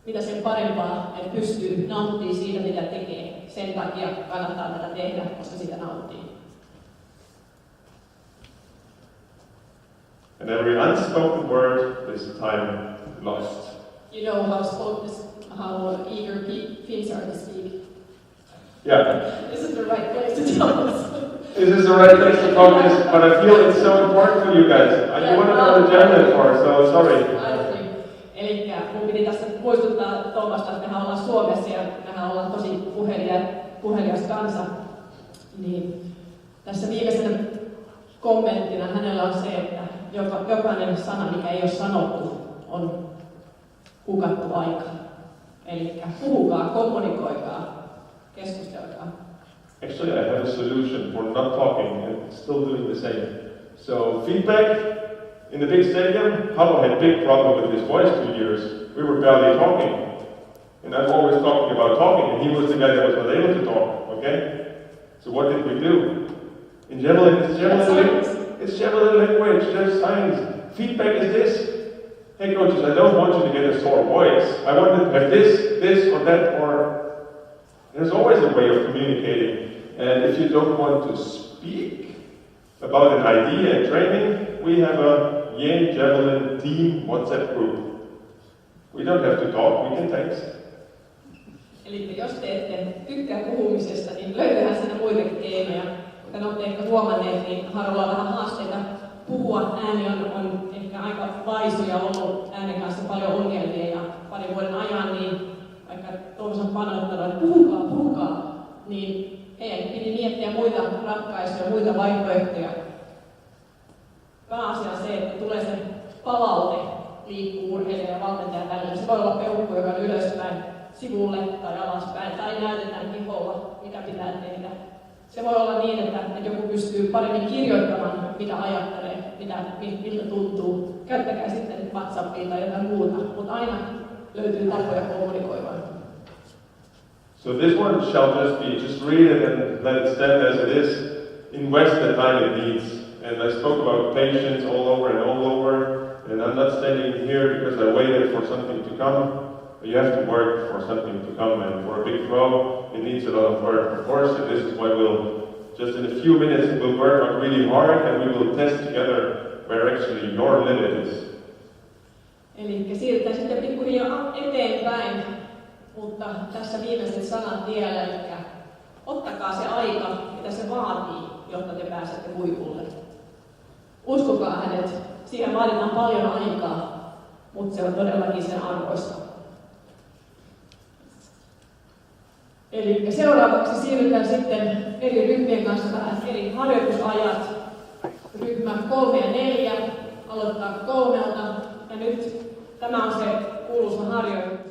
Mitä sen parempaa, että pystyy nauttimaan siitä, mitä tekee. Sen takia kannattaa tätä tehdä, koska sitä nauttii. And every unspoken word is time lost. You know how eager Finns are to speak. Yeah. This is the right place to tell us. This is the right place to focus, but I feel it's so important for you guys. You want to know the javelin for, so sorry. Eli mun piti tässä muistuttaa Tomasta, että mehän ollaan Suomessa ja mehän ollaan tosi puhelias kansa. Niin tässä viimeisenä kommenttina hänellä on se, että jokainen sana, mikä ei ole sanottu, on hukattu aika. Eli puhukaa, kommunikoikaa, keskustelkaa. Actually, I have a solution for not talking and still doing the same. So feedback in the big stadium, Halo had big problem with his voice 2 years. We were barely talking. And I'm always talking about talking, and he was the guy that was not able to talk, okay? So what did we do? In javelin, it's javelin language, there's science. Feedback is this. Hey coaches, I don't want you to get a sore voice. I want you to have this, or that, or... There's always a way of communicating. And if you don't want to speak about an idea and training, we have a Yen Javelin team WhatsApp group. We don't have to talk, we can text. Eli jos te ette tykkää puhumisesta, niin löytähän siinä muitakin keinoja. Kuten olette ehkä huomanneet, niin Harolla on vähän haasteita puhua. Ääni on ehkä aika vaisu ja ollut äänen kanssa paljon ongelmia. Ja parin vuoden ajan, niin vaikka Tuomas on panoittanut, että puhukaa, niin heidän piti miettiä muita ratkaisuja, muita vaihtoehtoja. Pääasia on se, että tulee se palaute liikkuu urheilijan ja valmentajan välillä. Se voi olla peukku, joka on ylöspäin, sivulle tai alaspäin, tai näytetään kiholla, mitä pitää tehdä. Se voi olla niin, että joku pystyy paremmin kirjoittamaan, mitä ajattelee, miltä tuntuu. Käyttäkää sitten WhatsAppia tai jotain muuta, mutta aina löytyy tapoja kommunikoimaan. So this one shall just be, just read it and let it stand as it is. Invest the time it needs. And I spoke about patience all over and all over. And I'm not standing here because I waited for something to come. You have to work for something to come, and for a big throw, it needs a lot of work, of course, and this is why we'll, just in a few minutes, we'll work on really hard, and we will test together where actually your limit is. Eli siirrytään sitten pikkuhiljaa eteenpäin, mutta tässä viimeiset sanat vielä, eli ottakaa se aika, mitä se vaatii, jotta te pääsette huipulle. Uskokaa hänet, siihen vaaditaan paljon aikaa, mutta se on todellakin sen arvoista. Eli seuraavaksi siirrytään sitten eri ryhmien kanssa vähän eri harjoitusajat. Ryhmä 3 ja 4 aloittaa 3. Ja nyt tämä on se kuuluisa harjoitus.